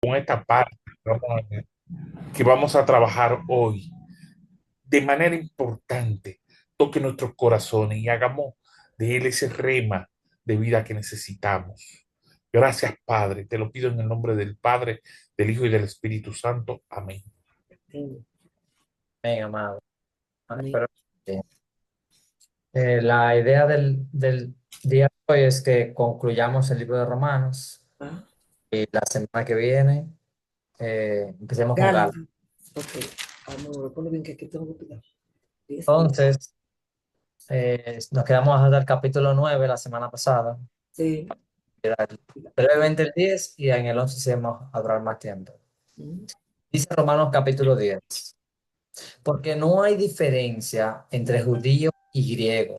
con esta parte que vamos a trabajar hoy de manera importante, toque nuestros corazones y hagamos de él ese rema de vida que necesitamos. Gracias, Padre. Te lo pido en el nombre del Padre, del Hijo y del Espíritu Santo. Amén. Sí, Bien, amado. amén. Espero que sí. La idea del día de hoy es que concluyamos el libro de Romanos Ah, y la semana que viene empecemos con Gálatas. Gálatas. Ok. Vamos, me pone bien que aquí tengo que pegar. 10 y Entonces, nos quedamos hasta el capítulo 9 la semana pasada. sí. Era brevemente el 10 y en el 11 sí vamos a durar más tiempo. Mm, Dice Romanos capítulo 10, porque no hay diferencia entre judío y griego,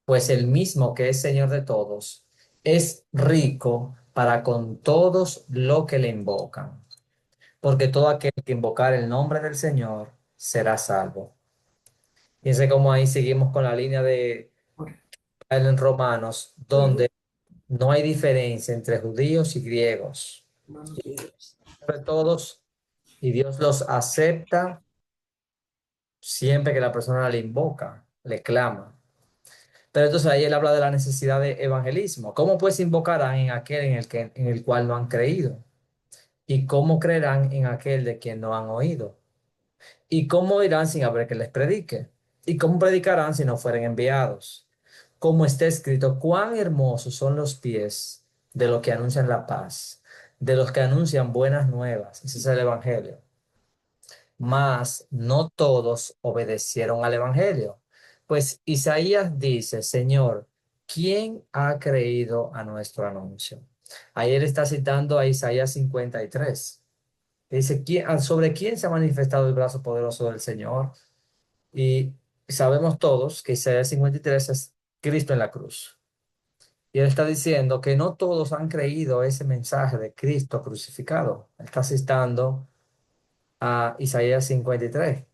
pues el mismo que es Señor de todos es rico para con todos los que le invocan, porque todo aquel que invocar el nombre del Señor será salvo. Fíjense cómo ahí seguimos con la línea de ahora, en Romanos, ujú. donde no hay diferencia entre judíos y griegos, Manos de Dios. entre todos, y Dios los acepta siempre que la persona le invoca, le clama. Pero entonces ahí él habla de la necesidad de evangelismo. ¿Cómo pues invocarán en aquel en el cual no han creído? ¿Y cómo creerán en aquel de quien no han oído? ¿Y cómo irán sin haber que les predique? ¿Y cómo predicarán si no fueren enviados? Como está escrito, cuán hermosos son los pies de los que anuncian la paz, de los que anuncian buenas nuevas. Ese es el evangelio. Mas no todos obedecieron al evangelio. Pues Isaías dice, Señor, ¿quién ha creído a nuestro anuncio? Ayer está citando a Isaías 53. Dice, ¿sobre quién se ha manifestado el brazo poderoso del Señor? Y sabemos todos que Isaías 53 es Cristo en la cruz. Y él está diciendo que no todos han creído ese mensaje de Cristo crucificado. Él está citando a Isaías 53,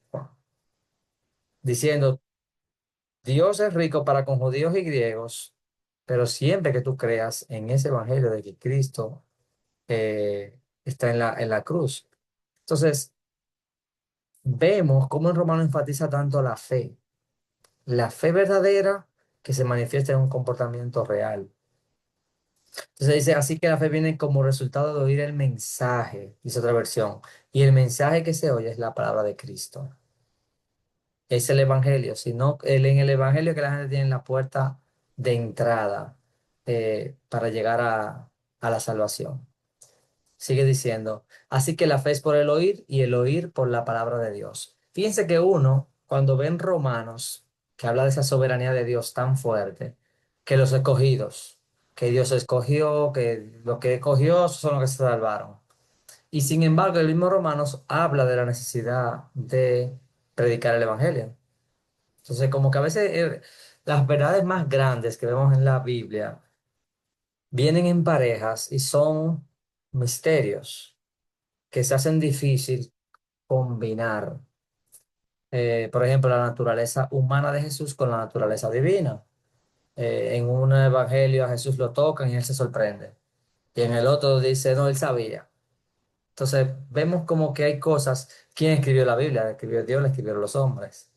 diciendo, Dios es rico para con judíos y griegos, pero siempre que tú creas en ese evangelio de que Cristo está en la cruz. Entonces, vemos cómo en Romano enfatiza tanto la fe verdadera que se manifiesta en un comportamiento real. Entonces dice, así que la fe viene como resultado de oír el mensaje, dice otra versión, y el mensaje que se oye es la palabra de Cristo. Es el evangelio, sino en el evangelio que la gente tiene la puerta de entrada para llegar a la salvación. Sigue diciendo, así que la fe es por el oír y el oír por la palabra de Dios. Fíjense que uno, cuando ven Romanos, que habla de esa soberanía de Dios tan fuerte, que los escogidos, que Dios escogió, que los que escogió son los que se salvaron. Y sin embargo, el mismo Romanos habla de la necesidad de predicar el evangelio. Entonces, como que a veces las verdades más grandes que vemos en la Biblia vienen en parejas y son misterios que se hacen difícil combinar. Por ejemplo, la naturaleza humana de Jesús con la naturaleza divina. En un evangelio a Jesús lo tocan y él se sorprende. Y en el otro dice, no, él sabía. Entonces, vemos como que hay cosas. ¿Quién escribió la Biblia? La escribió Dios, la escribieron los hombres.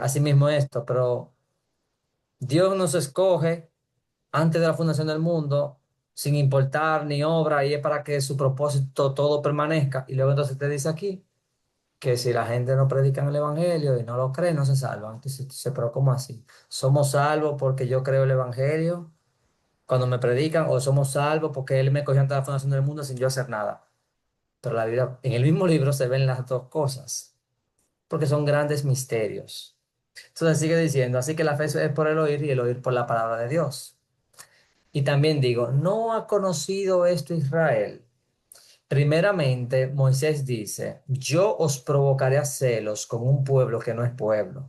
Asimismo esto, pero Dios nos escoge antes de la fundación del mundo, sin importar ni obra, y es para que su propósito todo permanezca. Y luego entonces te dice aquí que si la gente no predica el evangelio y no lo cree, no se salvan. Entonces, dice, pero ¿cómo así? ¿Somos salvos porque yo creo el evangelio cuando me predican o somos salvos porque él me cogió antes de la fundación del mundo sin yo hacer nada? Pero la vida, en el mismo libro se ven las dos cosas, porque son grandes misterios. Entonces sigue diciendo, así que la fe es por el oír y el oír por la palabra de Dios. Y también digo, ¿no ha conocido esto Israel? Primeramente, Moisés dice, yo os provocaré a celos con un pueblo que no es pueblo.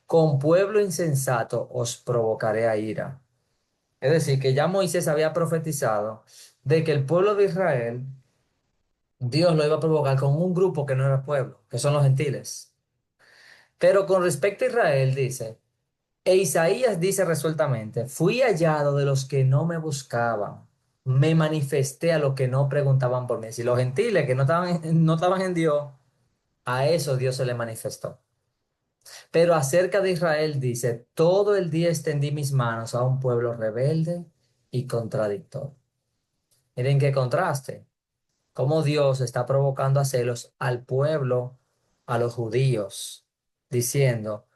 Con pueblo insensato os provocaré a ira. Es decir, que ya Moisés había profetizado de que el pueblo de Israel, Dios lo iba a provocar con un grupo que no era pueblo, que son los gentiles. Pero con respecto a Israel, dice, e Isaías dice resueltamente, fui hallado de los que no me buscaban. me manifesté a los que no preguntaban por mí. Si los gentiles que no estaban en Dios, a eso Dios se le manifestó. Pero acerca de Israel dice, todo el día extendí mis manos a un pueblo rebelde y contradictor. Miren qué contraste, cómo Dios está provocando a celos al pueblo, a los judíos, diciendo,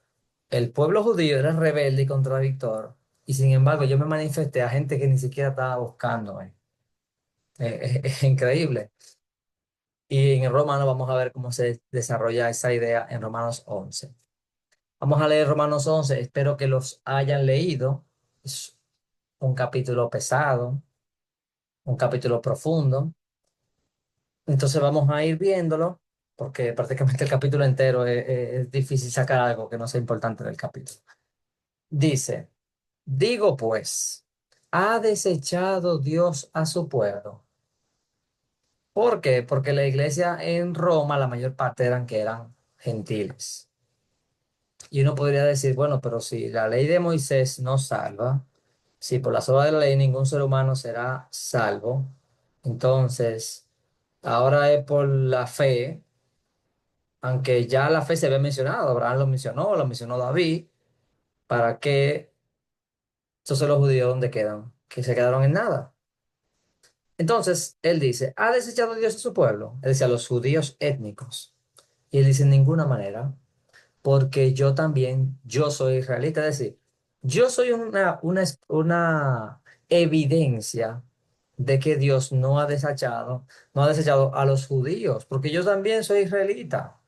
el pueblo judío era rebelde y contradictor, y sin embargo yo me manifesté a gente que ni siquiera estaba buscándome. Es increíble. Y en Romanos vamos a ver cómo se desarrolla esa idea en Romanos 11. Vamos a leer Romanos 11. Espero que los hayan leído. Es un capítulo pesado, un capítulo profundo. Entonces vamos a ir viéndolo, porque prácticamente el capítulo entero es difícil sacar algo que no sea importante del capítulo. Dice, digo pues, ¿ha desechado Dios a su pueblo? ¿Por qué? Porque la iglesia en Roma, la mayor parte eran que eran gentiles. Y uno podría decir, bueno, pero si la ley de Moisés no salva, si por las obras de la ley ningún ser humano será salvo, entonces ahora es por la fe, aunque ya la fe se ve mencionado, Abraham lo mencionó David, ¿para qué? Entonces los judíos, ¿dónde quedan? Que se quedaron en nada. Entonces él dice, ¿ha desechado Dios a su pueblo? Él dice a los judíos étnicos. Y él dice, en ninguna manera, porque yo también, yo soy israelita, es decir, yo soy una evidencia de que Dios no ha desechado a los judíos, porque yo también soy israelita.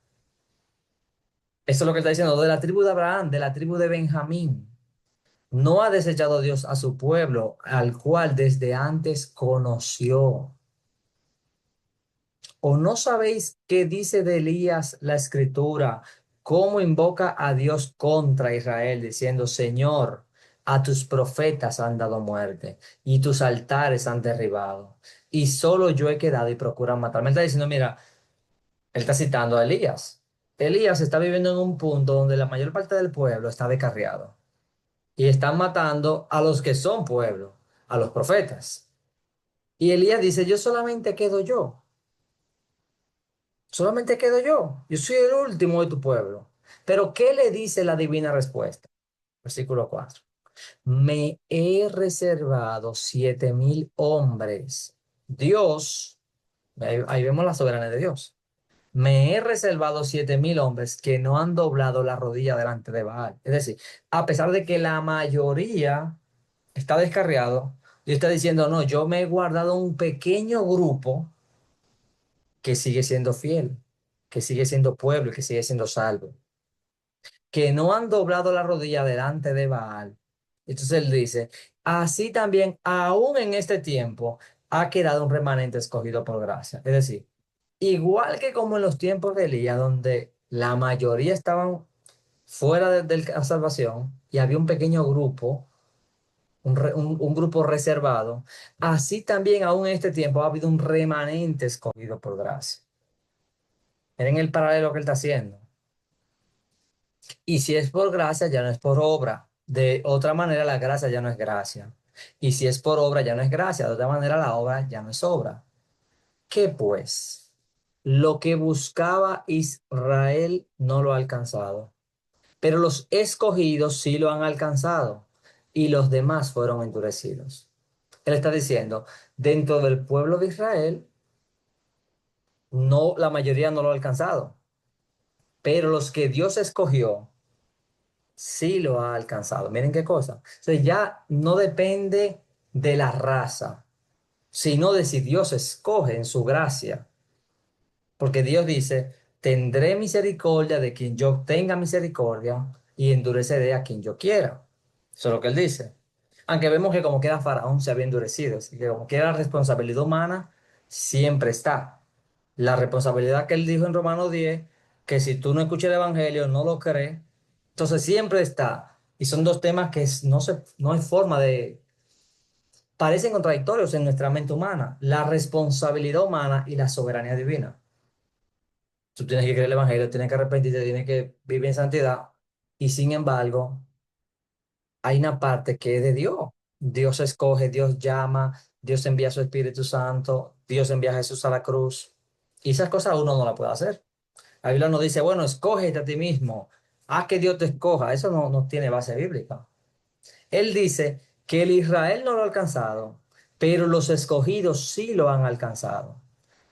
Eso es lo que está diciendo, de la tribu de Abraham, de la tribu de Benjamín. No ha desechado Dios a su pueblo, al cual desde antes conoció. ¿O no sabéis qué dice de Elías la escritura? ¿Cómo invoca a Dios contra Israel, diciendo, Señor, a tus profetas han dado muerte y tus altares han derribado, y solo yo he quedado y procuran matarme? Él está diciendo, mira, él está citando a Elías. Elías está viviendo en un punto donde la mayor parte del pueblo está descarriado y están matando a los que son pueblo, a los profetas. Y Elías dice, yo solamente quedo yo. Solamente quedo yo. Yo soy el último de tu pueblo. Pero ¿qué le dice la divina respuesta? Versículo 4. Me he reservado 7,000 hombres. Dios, ahí vemos la soberanía de Dios. Me he reservado 7,000 hombres que no han doblado la rodilla delante de Baal. Es decir, a pesar de que la mayoría está descarriado, Dios está diciendo, no, yo me he guardado un pequeño grupo que sigue siendo fiel, que sigue siendo pueblo y que sigue siendo salvo, que no han doblado la rodilla delante de Baal. Entonces él dice, así también, aún en este tiempo, ha quedado un remanente escogido por gracia. Es decir, igual que como en los tiempos de Elías, donde la mayoría estaban fuera de la salvación y había un pequeño grupo, un grupo reservado, así también aún en este tiempo ha habido un remanente escogido por gracia. Miren el paralelo que él está haciendo. Y si es por gracia, ya no es por obra. De otra manera, la gracia ya no es gracia. Y si es por obra, ya no es gracia. De otra manera, la obra ya no es obra. ¿Qué pues? Lo que buscaba Israel no lo ha alcanzado, pero los escogidos sí lo han alcanzado y los demás fueron endurecidos. Él está diciendo, dentro del pueblo de Israel, no, la mayoría no lo ha alcanzado, pero los que Dios escogió, sí lo ha alcanzado. Miren qué cosa. O sea, ya no depende de la raza, sino de si Dios escoge en su gracia. Porque Dios dice, tendré misericordia de quien yo tenga misericordia y endureceré a quien yo quiera. Eso es lo que él dice. Aunque vemos que como queda Faraón se había endurecido, así que como quiera la responsabilidad humana siempre está. La responsabilidad que él dijo en Romanos 10, que si tú no escuchas el Evangelio, no lo crees, entonces siempre está. Y son dos temas que no hay forma de... Parecen contradictorios en nuestra mente humana, la responsabilidad humana y la soberanía divina. Tú tienes que creer el Evangelio, tienes que arrepentirte, tienes que vivir en santidad. Y sin embargo, hay una parte que es de Dios. Dios escoge, Dios llama, Dios envía su Espíritu Santo, Dios envía a Jesús a la cruz. Y esas cosas uno no las puede hacer. La Biblia nos dice, bueno, escógete a ti mismo, haz que Dios te escoja. Eso no tiene base bíblica. Él dice que el Israel no lo ha alcanzado, pero los escogidos sí lo han alcanzado.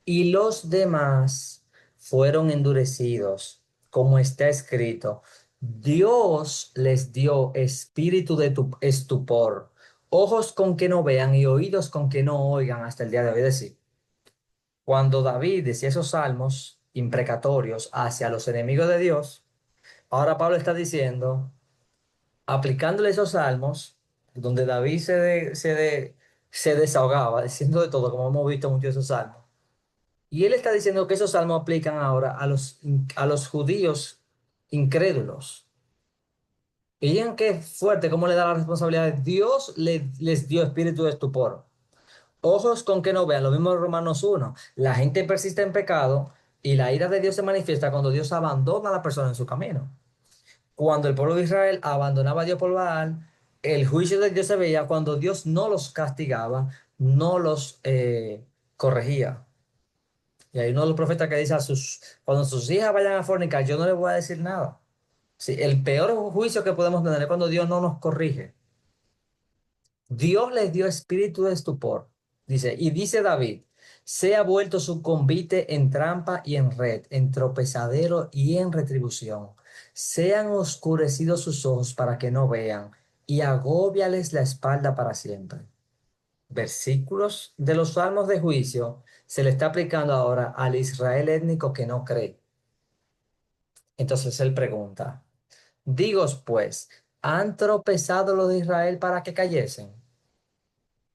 Y los demás fueron endurecidos, como está escrito. Dios les dio espíritu de estupor, ojos con que no vean y oídos con que no oigan hasta el día de hoy. Es decir, cuando David decía esos salmos imprecatorios hacia los enemigos de Dios, ahora Pablo está diciendo, aplicándole esos salmos, donde David se desahogaba, diciendo de todo, como hemos visto muchos de esos salmos. Y él está diciendo que esos salmos aplican ahora a los judíos incrédulos. Y vean qué fuerte, cómo le da la responsabilidad. Dios les dio espíritu de estupor. Ojos con que no vean, lo mismo en Romanos 1. La gente persiste en pecado y la ira de Dios se manifiesta cuando Dios abandona a la persona en su camino. Cuando el pueblo de Israel abandonaba a Dios por Baal, el juicio de Dios se veía cuando Dios no los castigaba, no los corregía. Y hay uno de los profetas que dice cuando sus hijas vayan a fornicar, yo no les voy a decir nada. Sí, el peor juicio que podemos tener es cuando Dios no nos corrige. Dios les dio espíritu de estupor. Dice, y dice David, sea vuelto su convite en trampa y en red, en tropezadero y en retribución. Sean oscurecidos sus ojos para que no vean, y agóbiales la espalda para siempre. Versículos de los salmos de juicio se le está aplicando ahora al Israel étnico que no cree. Entonces él pregunta, digos pues, ¿han tropezado los de Israel para que cayesen?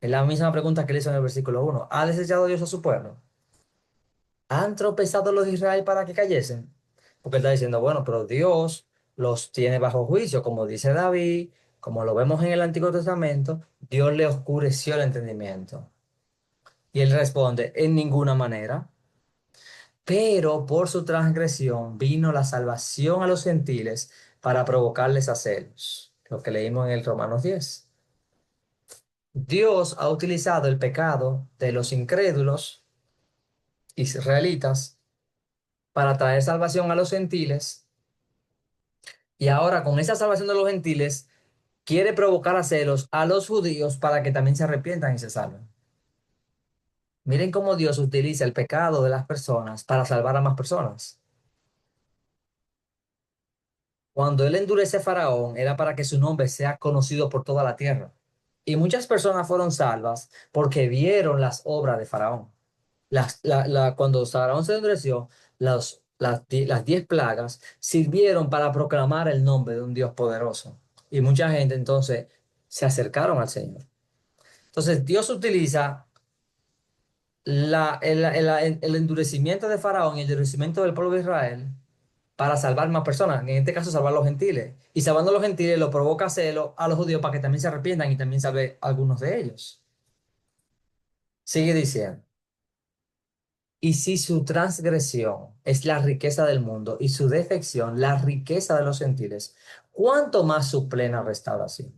Es la misma pregunta que le hizo en el versículo 1. ¿Ha desechado Dios a su pueblo? ¿Han tropezado los de Israel para que cayesen? Porque él está diciendo, bueno, pero Dios los tiene bajo juicio, como dice David, como lo vemos en el Antiguo Testamento, Dios le oscureció el entendimiento. Y él responde, en ninguna manera. Pero por su transgresión vino la salvación a los gentiles para provocarles a celos. Lo que leímos en el Romanos 10. Dios ha utilizado el pecado de los incrédulos israelitas para traer salvación a los gentiles y ahora con esa salvación de los gentiles quiere provocar a celos a los judíos para que también se arrepientan y se salven. Miren cómo Dios utiliza el pecado de las personas para salvar a más personas. Cuando él endurece a Faraón era para que su nombre sea conocido por toda la tierra. Y muchas personas fueron salvas porque vieron las obras de Faraón. Cuando Faraón se endureció, las 10 plagas sirvieron para proclamar el nombre de un Dios poderoso. Y mucha gente entonces se acercaron al Señor. Entonces Dios utiliza el endurecimiento de Faraón y el endurecimiento del pueblo de Israel para salvar más personas, en este caso salvar a los gentiles. Y salvando a los gentiles lo provoca celo a los judíos para que también se arrepientan y también salve a algunos de ellos. Sigue diciendo. Y si su transgresión es la riqueza del mundo y su defección la riqueza de los gentiles, ¿cuánto más su plena restauración?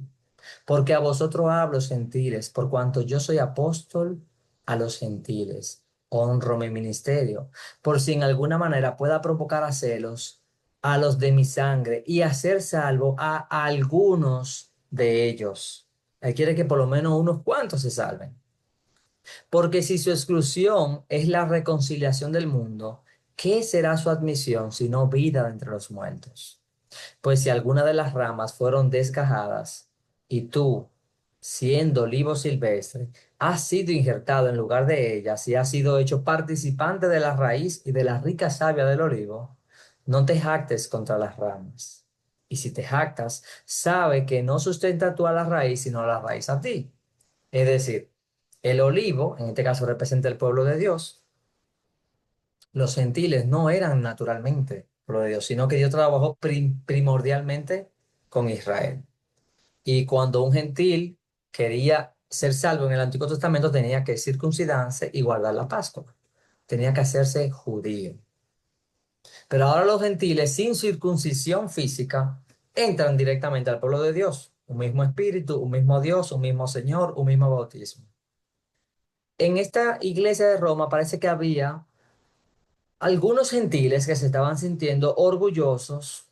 Porque a vosotros hablo, gentiles, por cuanto yo soy apóstol a los gentiles. Honro mi ministerio, por si en alguna manera pueda provocar a celos a los de mi sangre y hacer salvo a algunos de ellos. Él quiere que por lo menos unos cuantos se salven. Porque si su exclusión es la reconciliación del mundo, ¿qué será su admisión sino vida de entre los muertos? Pues si alguna de las ramas fueron desgajadas y tú, siendo olivo silvestre, has sido injertado en lugar de ellas y has sido hecho participante de la raíz y de la rica savia del olivo, no te jactes contra las ramas. Y si te jactas, sabe que no sustenta tú a la raíz, sino la raíz a ti. Es decir, el olivo, en este caso representa el pueblo de Dios, los gentiles no eran naturalmente pueblo de Dios, sino que Dios trabajó primordialmente con Israel. Y cuando un gentil quería ser salvo en el Antiguo Testamento, tenía que circuncidarse y guardar la Pascua. Tenía que hacerse judío. Pero ahora los gentiles, sin circuncisión física, entran directamente al pueblo de Dios. Un mismo espíritu, un mismo Dios, un mismo Señor, un mismo bautismo. en esta iglesia de Roma parece que había algunos gentiles que se estaban sintiendo orgullosos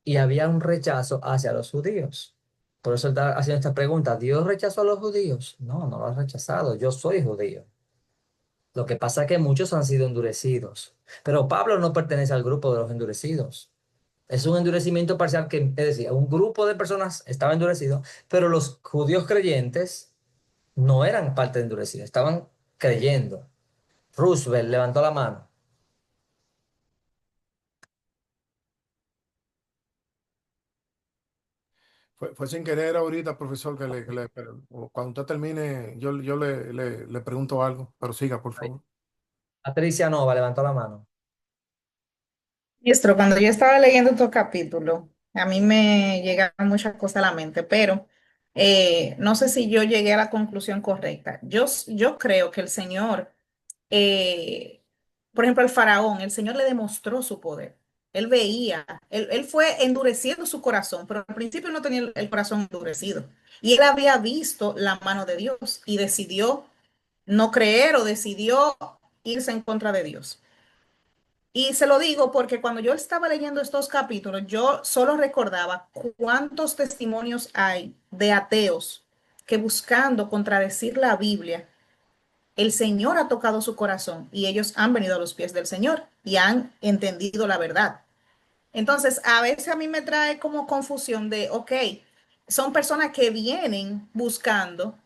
y había un rechazo hacia los judíos. Por eso él está haciendo esta pregunta, ¿Dios rechazó a los judíos? No, no lo ha rechazado, yo soy judío. Lo que pasa es que muchos han sido endurecidos, pero Pablo no pertenece al grupo de los endurecidos. Es un endurecimiento parcial que, es decir, un grupo de personas estaba endurecido, pero los judíos creyentes no eran parte de endurecidos, estaban creyendo. Roosevelt levantó la mano. Fue sin querer ahorita, profesor, pero cuando usted termine, yo le pregunto algo, pero siga, por favor. Patricia Nova levantó la mano. Maestro, cuando yo estaba leyendo estos capítulos, a mí me llegaban muchas cosas a la mente, pero no sé si yo llegué a la conclusión correcta. Yo creo que el Señor, eh, por ejemplo, el faraón, el Señor le demostró su poder. Él veía, él fue endureciendo su corazón, pero al principio no tenía el corazón endurecido. Y él había visto la mano de Dios y decidió no creer o decidió irse en contra de Dios. Y se lo digo porque cuando yo estaba leyendo estos capítulos, yo solo recordaba cuántos testimonios hay de ateos que buscando contradecir la Biblia, el Señor ha tocado su corazón y ellos han venido a los pies del Señor y han entendido la verdad. Entonces, a veces a mí me trae como confusión de, ok, son personas que vienen buscando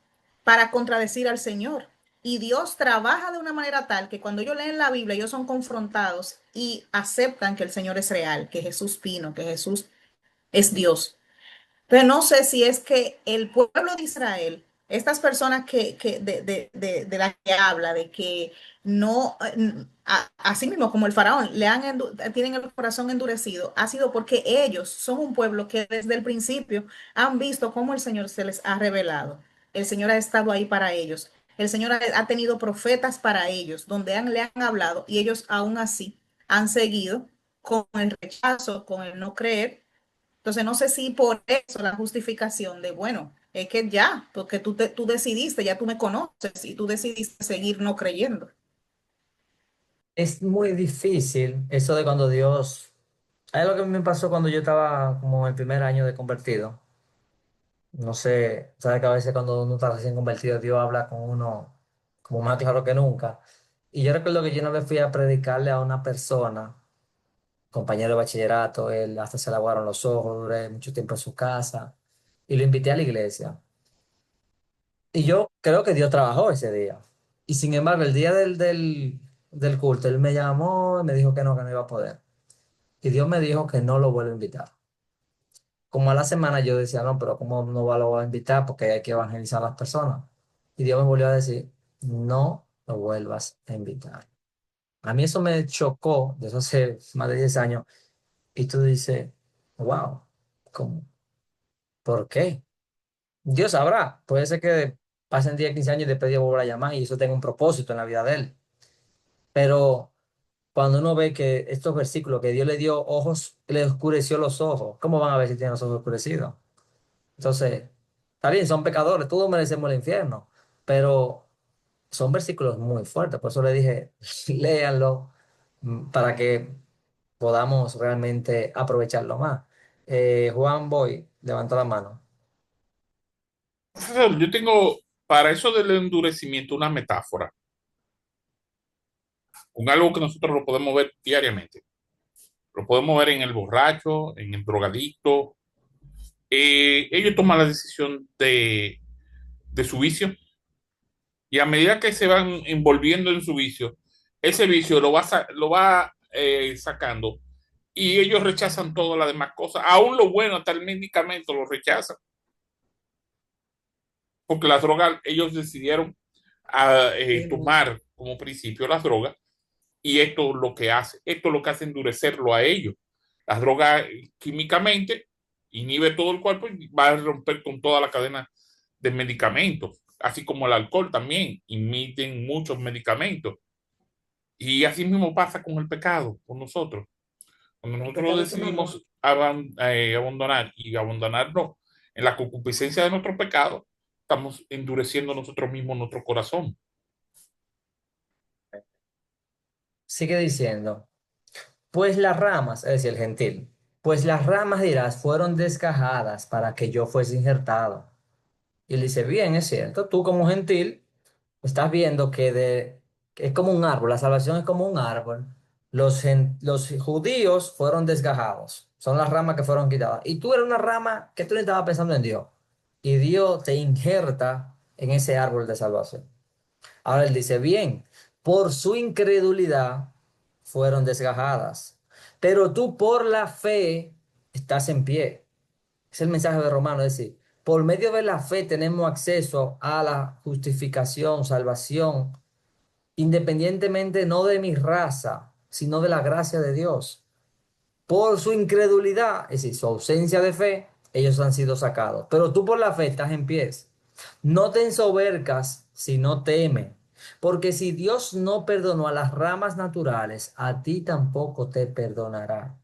para contradecir al Señor. Y Dios trabaja de una manera tal que cuando ellos leen la Biblia, ellos son confrontados y aceptan que el Señor es real, que Jesús vino, que Jesús es Dios. Pero no sé si es que el pueblo de Israel, estas personas de las que habla, de que no, así mismo como el faraón, tienen el corazón endurecido, ha sido porque ellos son un pueblo que desde el principio han visto cómo el Señor se les ha revelado. El Señor ha estado ahí para ellos. El Señor ha tenido profetas para ellos, donde le han hablado y ellos aún así han seguido con el rechazo, con el no creer. Entonces, no sé si por eso la justificación de, bueno, es que ya, porque tú decidiste, ya tú me conoces y tú decidiste seguir no creyendo. Es muy difícil eso de cuando Dios... Es lo que me pasó cuando yo estaba como en el primer año de convertido. No sé, sabes que a veces cuando uno está recién convertido, Dios habla con uno como más claro que nunca. Y yo recuerdo que yo una vez fui a predicarle a una persona, compañero de bachillerato, él hasta se le aguaron los ojos, duré mucho tiempo en su casa y lo invité a la iglesia. Y yo creo que Dios trabajó ese día. Y sin embargo, el día del culto, él me llamó y me dijo que no iba a poder. Y Dios me dijo que no lo vuelvo a invitar. Como a la semana yo decía, no, pero ¿cómo lo voy a invitar? Porque hay que evangelizar a las personas. Y Dios me volvió a decir, no lo vuelvas a invitar. A mí eso me chocó, de eso hace más de 10 años. Y tú dices, wow, ¿cómo? ¿Por qué? Dios sabrá. Puede ser que pasen 10 15 años y después Dios vuelva a llamar y eso tenga un propósito en la vida de él. Pero cuando uno ve que estos versículos, que Dios le dio ojos, le oscureció los ojos, ¿cómo van a ver si tienen los ojos oscurecidos? Entonces, está bien, son pecadores, todos merecemos el infierno, pero son versículos muy fuertes. Por eso le dije, léanlo para que podamos realmente aprovecharlo más. Juan Boy, levanta la mano. Profesor, yo tengo para eso del endurecimiento una metáfora, con algo que nosotros lo podemos ver diariamente. Lo podemos ver en el borracho, en el drogadicto. Ellos toman la decisión de su vicio y a medida que se van envolviendo en su vicio, ese vicio lo va sacando y ellos rechazan todas las demás cosas. Aún lo bueno, hasta el medicamento lo rechazan. Porque las drogas, ellos decidieron tomar como principio las drogas y esto es lo que hace. Esto es lo que hace endurecerlo a ellos. Las drogas químicamente inhibe todo el cuerpo y va a romper con toda la cadena de medicamentos, así como el alcohol también imiten muchos medicamentos. Y así mismo pasa con el pecado, con nosotros. Cuando El nosotros pecado económico. decidimos abandonar y abandonarnos en la concupiscencia de nuestro pecado, estamos endureciendo nosotros mismos nuestro corazón. sigue diciendo, pues las ramas, es decir, el gentil, pues las ramas dirás fueron desgajadas para que yo fuese injertado. Y él dice, bien, es cierto, tú como gentil estás viendo que es como un árbol, la salvación es como un árbol. Los judíos fueron desgajados, son las ramas que fueron quitadas. Y tú eres una rama que tú no estabas pensando en Dios. Y Dios te injerta en ese árbol de salvación. Ahora él dice, bien, por su incredulidad fueron desgajadas, pero tú por la fe estás en pie. Es el mensaje de Romano, es decir, por medio de la fe tenemos acceso a la justificación, salvación, independientemente no de mi raza, sino de la gracia de Dios. Por su incredulidad, es decir, su ausencia de fe, ellos han sido sacados. Pero tú por la fe estás en pies. No te ensoberbas, sino teme. Porque si Dios no perdonó a las ramas naturales, a ti tampoco te perdonará.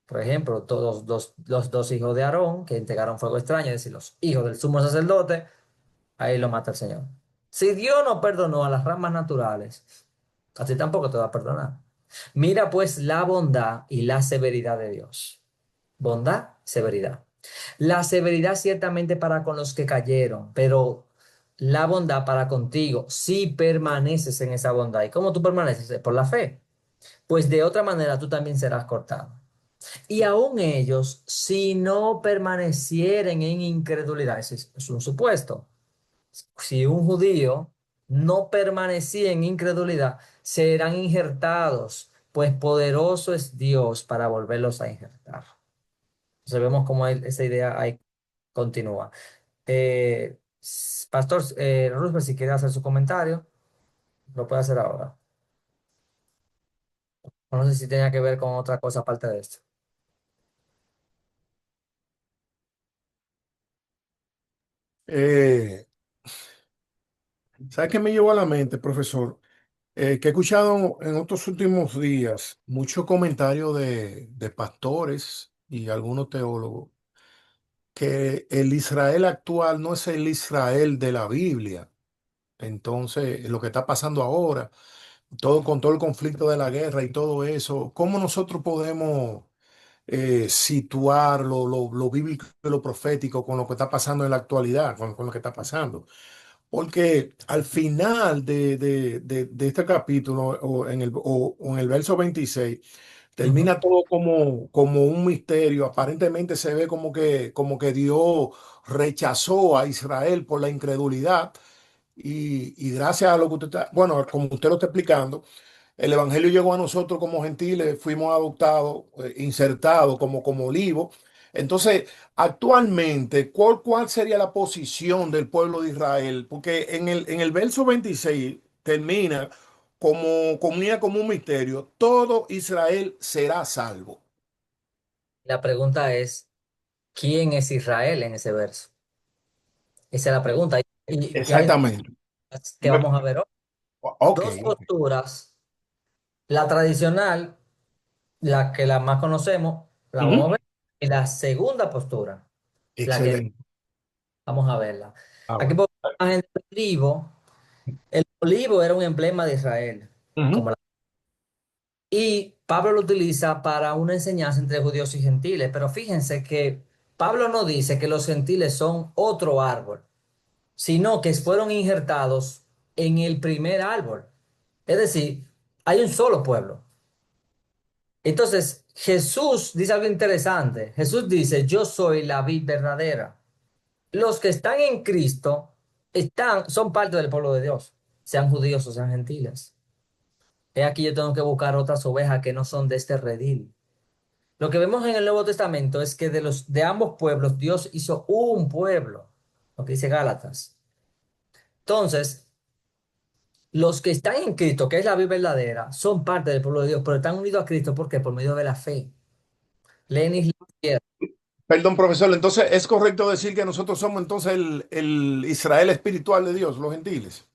Por ejemplo, todos los dos hijos de Aarón, que entregaron fuego extraño, es decir, los hijos del sumo sacerdote, ahí lo mata el Señor. Si Dios no perdonó a las ramas naturales, a ti tampoco te va a perdonar. Mira pues la bondad y la severidad de Dios. Bondad, severidad. La severidad ciertamente para con los que cayeron, pero la bondad para contigo, si permaneces en esa bondad. ¿Y cómo tú permaneces? Por la fe. Pues de otra manera tú también serás cortado. Y aun ellos, si no permanecieren en incredulidad, ese es un supuesto. Si un judío no permanecía en incredulidad, serán injertados, pues poderoso es Dios para volverlos a injertar. Entonces vemos cómo esa idea ahí continúa. Pastor Roosevelt, si quiere hacer su comentario, lo puede hacer ahora. O no sé si tenía que ver con otra cosa aparte de esto. Eh, ¿Sabes qué me llevó a la mente, profesor? Que he escuchado en otros últimos días muchos comentarios de pastores y algunos teólogos que el Israel actual no es el Israel de la Biblia. Entonces, lo que está pasando ahora, todo con todo el conflicto de la guerra y todo eso, ¿cómo nosotros podemos situar lo bíblico y lo profético con lo que está pasando en la actualidad, con lo que está pasando? Porque al final de este capítulo, o en el verso 26, Ujú. termina todo como un misterio. Aparentemente se ve como que Dios rechazó a Israel por la incredulidad. Y gracias a lo que usted está, bueno, como usted lo está explicando, el Evangelio llegó a nosotros como gentiles, fuimos adoptados, insertados como olivos. Entonces, actualmente, ¿cuál sería la posición del pueblo de Israel? Porque en el verso 26 termina como un misterio, todo Israel será salvo. La pregunta es, ¿quién es Israel en ese verso? Esa es la pregunta. Y hay Exactamente. dos que Me- vamos a ver hoy. ok, Dos ok. posturas. La tradicional, la más conocemos, la vamos a Ujú. ver. Y la segunda postura, la que Excelente. vamos a verla. Ah, Aquí bueno. por la imagen del olivo. El olivo era un emblema de Israel. Ujú. Como y Pablo lo utiliza para una enseñanza entre judíos y gentiles. Pero fíjense que Pablo no dice que los gentiles son otro árbol, sino que fueron injertados en el primer árbol. Es decir, hay un solo pueblo. Entonces, Jesús dice algo interesante. Jesús dice, yo soy la vid verdadera. Los que están en Cristo son parte del pueblo de Dios, sean judíos o sean gentiles. He aquí yo tengo que buscar otras ovejas que no son de este redil. Lo que vemos en el Nuevo Testamento es que de ambos pueblos Dios hizo un pueblo, lo que dice Gálatas. Entonces, los que están en Cristo, que es la vida verdadera, son parte del pueblo de Dios, pero están unidos a Cristo porque por medio de la fe. Lenis, Perdón, profesor. Entonces, ¿es correcto decir que nosotros somos entonces el Israel espiritual de Dios, los gentiles?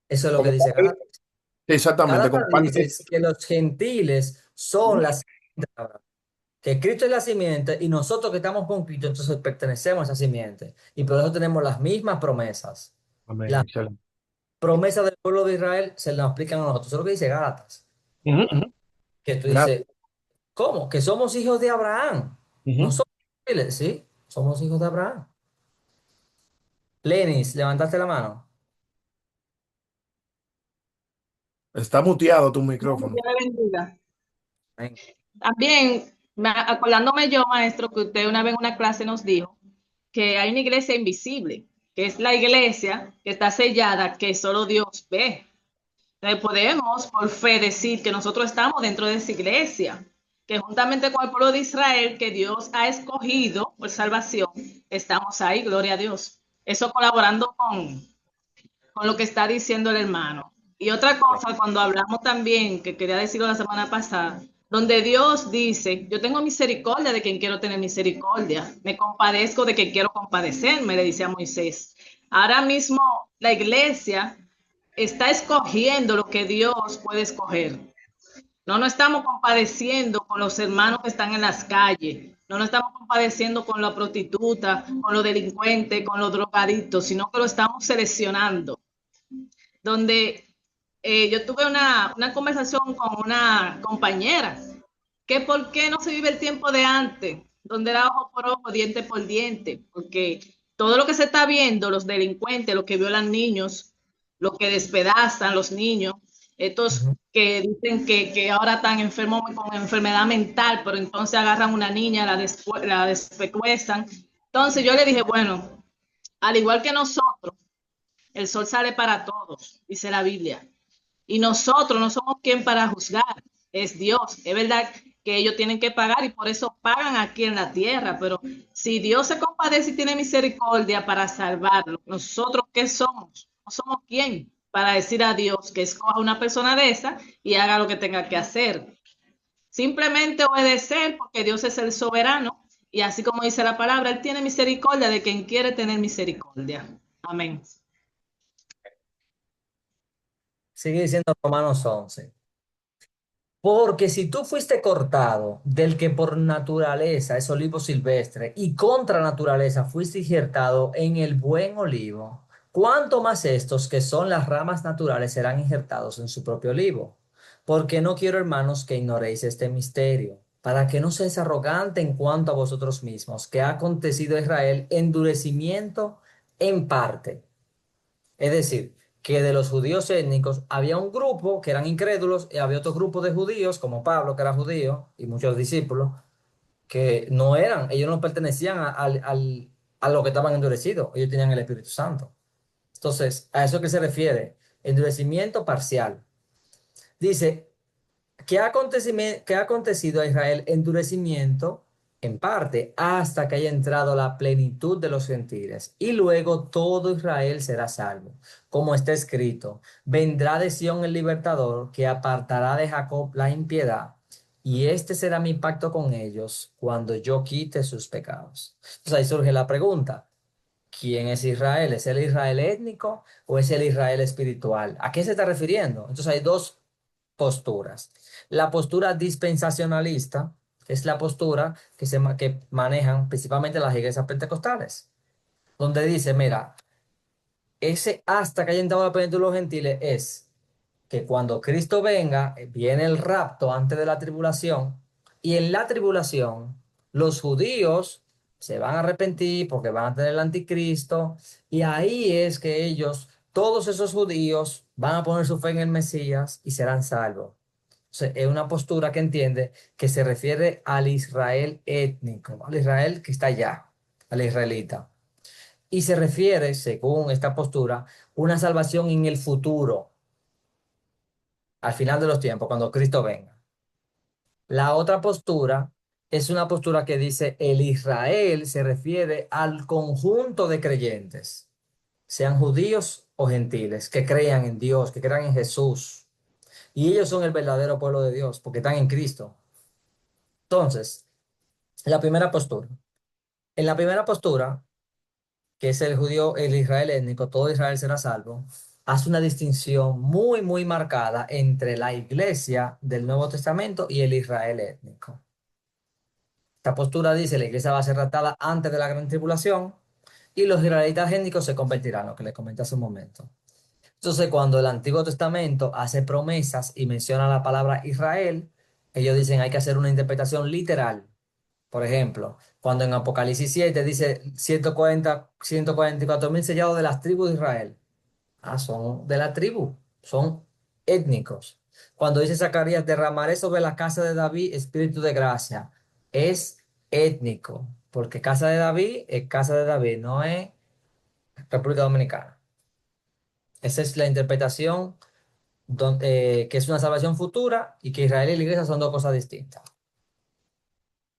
eso es lo que Como dice parte- Gálatas. exactamente, Gálatas como parte dice que los gentiles son Ujú. la simiente de Abraham, que Cristo es la simiente y nosotros que estamos con Cristo, entonces pertenecemos a esa simiente. Y por eso tenemos las mismas promesas. Amén, Las excelente. promesas del pueblo de Israel se las aplican a nosotros. Eso es lo que dice Gálatas. Ujú, ujú. Que tú Gracias. dices, ¿cómo? Que somos hijos de Abraham. No Ujú. somos gentiles, sí, somos hijos de Abraham. Lenis, levantaste la mano. Está muteado tu Dios micrófono. me bendiga. Amén. También, acordándome yo, maestro, que usted una vez en una clase nos dijo que hay una iglesia invisible, que es la iglesia que está sellada, que solo Dios ve. Entonces podemos, por fe, decir que nosotros estamos dentro de esa iglesia, que juntamente con el pueblo de Israel, que Dios ha escogido por salvación, estamos ahí, gloria a Dios. Eso colaborando con lo que está diciendo el hermano. Y otra cosa, cuando hablamos también, que quería decirlo la semana pasada, donde Dios dice, yo tengo misericordia de quien quiero tener misericordia, me compadezco de quien quiero compadecerme, le dice a Moisés. Ahora mismo la iglesia está escogiendo lo que Dios puede escoger. No nos estamos compadeciendo con los hermanos que están en las calles, no nos estamos compadeciendo con la prostituta, con los delincuentes, con los drogadictos, sino que lo estamos seleccionando donde yo tuve una conversación con una compañera, que por qué no se vive el tiempo de antes, donde era ojo por ojo, diente por diente, porque todo lo que se está viendo, los delincuentes, los que violan niños, los que despedazan los niños, estos Ujú. que dicen que ahora están enfermos con enfermedad mental, pero entonces agarran a una niña, la despecuestan. Entonces yo le dije, bueno, al igual que nosotros, el sol sale para todos, dice la Biblia. Y nosotros no somos quien para juzgar, es Dios. Es verdad que ellos tienen que pagar y por eso pagan aquí en la tierra, pero si Dios se compadece y tiene misericordia para salvarlo, nosotros ¿qué somos? No somos quien para decir a Dios que escoja una persona de esa y haga lo que tenga que hacer. Simplemente obedecer porque Dios es el soberano y así como dice la palabra, Él tiene misericordia de quien quiere tener misericordia. Amén. Sigue diciendo Romanos 11. Porque si tú fuiste cortado del que por naturaleza es olivo silvestre y contra naturaleza fuiste injertado en el buen olivo, ¿cuánto más estos que son las ramas naturales serán injertados en su propio olivo? Porque no quiero, hermanos, que ignoréis este misterio, para que no seáis arrogante en cuanto a vosotros mismos, que ha acontecido a Israel endurecimiento en parte. Es decir, que de los judíos étnicos había un grupo que eran incrédulos y había otro grupo de judíos, como Pablo, que era judío, y muchos discípulos, que no eran, ellos no pertenecían a lo que estaban endurecidos, ellos tenían el Espíritu Santo. Entonces, a eso que se refiere, endurecimiento parcial. Dice, que ha acontecido a Israel endurecimiento en parte hasta que haya entrado la plenitud de los gentiles y luego todo Israel será salvo. Como está escrito, vendrá de Sión el libertador que apartará de Jacob la impiedad y este será mi pacto con ellos cuando yo quite sus pecados. Entonces ahí surge la pregunta. ¿Quién es Israel? ¿Es el Israel étnico o es el Israel espiritual? ¿A qué se está refiriendo? Entonces hay dos posturas. La postura dispensacionalista, que es la postura que manejan principalmente las iglesias pentecostales, donde dice, mira, ese hasta que haya entrado la plenitud de los gentiles es que cuando Cristo venga, viene el rapto antes de la tribulación, y en la tribulación los judíos se van a arrepentir porque van a tener el anticristo, y ahí es que ellos, todos esos judíos, van a poner su fe en el Mesías y serán salvos. O sea, es una postura que entiende que se refiere al Israel étnico, al Israel que está allá, al israelita. Y se refiere, según esta postura, una salvación en el futuro al final de los tiempos, cuando Cristo venga. La otra postura es una postura que dice el Israel se refiere al conjunto de creyentes, sean judíos o gentiles, que crean en Dios, que crean en Jesús. Y ellos son el verdadero pueblo de Dios, porque están en Cristo. Entonces, la primera postura. En la primera postura, que es el judío, el Israel étnico, todo Israel será salvo, hace una distinción muy, muy marcada entre la iglesia del Nuevo Testamento y el Israel étnico. Esta postura dice la iglesia va a ser raptada antes de la gran tribulación y los israelitas étnicos se convertirán, lo que les comenté hace un momento. Entonces, cuando el Antiguo Testamento hace promesas y menciona la palabra Israel, ellos dicen hay que hacer una interpretación literal. Por ejemplo, cuando en Apocalipsis 7 dice 144.000 sellados de las tribus de Israel. Ah, son de la tribu, son étnicos. Cuando dice Zacarías, derramaré sobre la casa de David espíritu de gracia, es étnico, porque casa de David es casa de David, no es República Dominicana. Esa es la interpretación que es una salvación futura y que Israel y la iglesia son dos cosas distintas.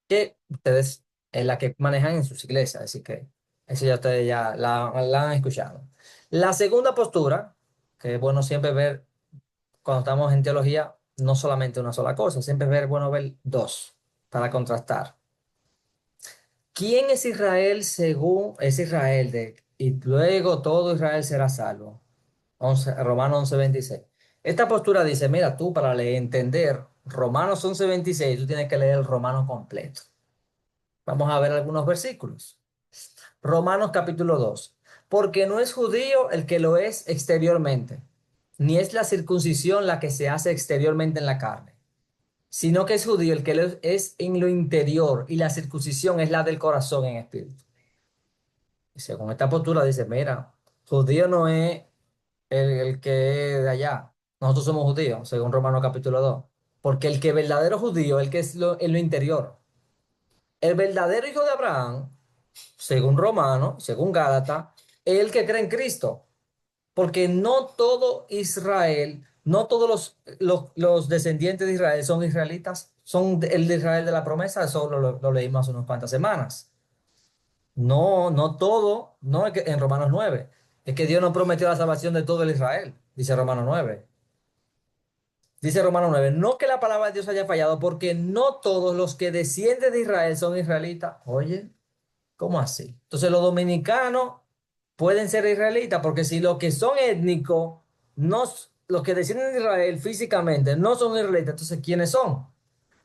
Que ustedes es la que manejan en sus iglesias, así que eso ya ustedes ya la han escuchado. La segunda postura, que es bueno siempre ver cuando estamos en teología, no solamente una sola cosa, siempre es bueno ver dos para contrastar. ¿Quién es Israel según es Israel y luego todo Israel será salvo? Romanos 11:26. Esta postura dice, mira, tú para entender Romanos 11:26, tú tienes que leer el Romano completo. Vamos a ver algunos versículos. Romanos capítulo 2. Porque no es judío el que lo es exteriormente, ni es la circuncisión la que se hace exteriormente en la carne, sino que es judío el que lo es en lo interior, y la circuncisión es la del corazón en espíritu. Y según esta postura dice, mira, judío no es el que es de allá. Nosotros somos judíos, según Romanos capítulo 2. Porque el que verdadero judío, el que es en lo interior. El verdadero hijo de Abraham, según Romano, según Gálatas, es el que cree en Cristo. Porque no todo Israel, no todos los descendientes de Israel son israelitas, son el de Israel de la promesa, eso lo leímos hace unas cuantas semanas. No, no todo, no es que en Romanos 9, es que Dios no prometió la salvación de todo el Israel, dice Romanos 9. Dice Romanos 9, no que la palabra de Dios haya fallado, porque no todos los que descienden de Israel son israelitas. Oye, ¿cómo así? Entonces los dominicanos pueden ser israelitas, porque si los que son étnicos, no, los que descienden de Israel físicamente no son israelitas, entonces ¿quiénes son?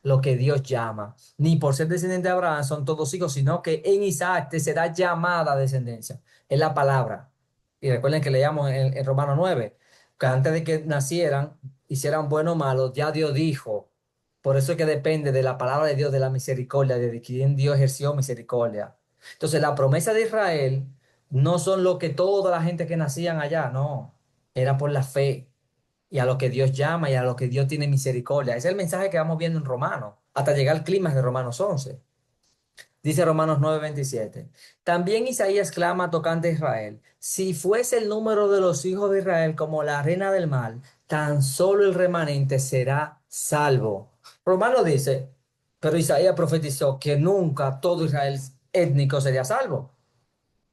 Lo que Dios llama. Ni por ser descendiente de Abraham son todos hijos, sino que en Isaac te será llamada descendencia. Es la palabra. Y recuerden que leíamos en Romanos 9, que antes de que nacieran, hicieran bueno o malo, ya Dios dijo. Por eso es que depende de la palabra de Dios, de la misericordia, de quien Dios ejerció misericordia. Entonces, la promesa de Israel no son lo que toda la gente que nacían allá, no. Era por la fe y a lo que Dios llama y a lo que Dios tiene misericordia. Ese es el mensaje que vamos viendo en Romanos, hasta llegar al clímax de Romanos 11. Dice Romanos 9:27. También Isaías clama tocante a Israel. Si fuese el número de los hijos de Israel como la arena del mar, tan solo el remanente será salvo. Romano dice, pero Isaías profetizó que nunca todo Israel étnico sería salvo.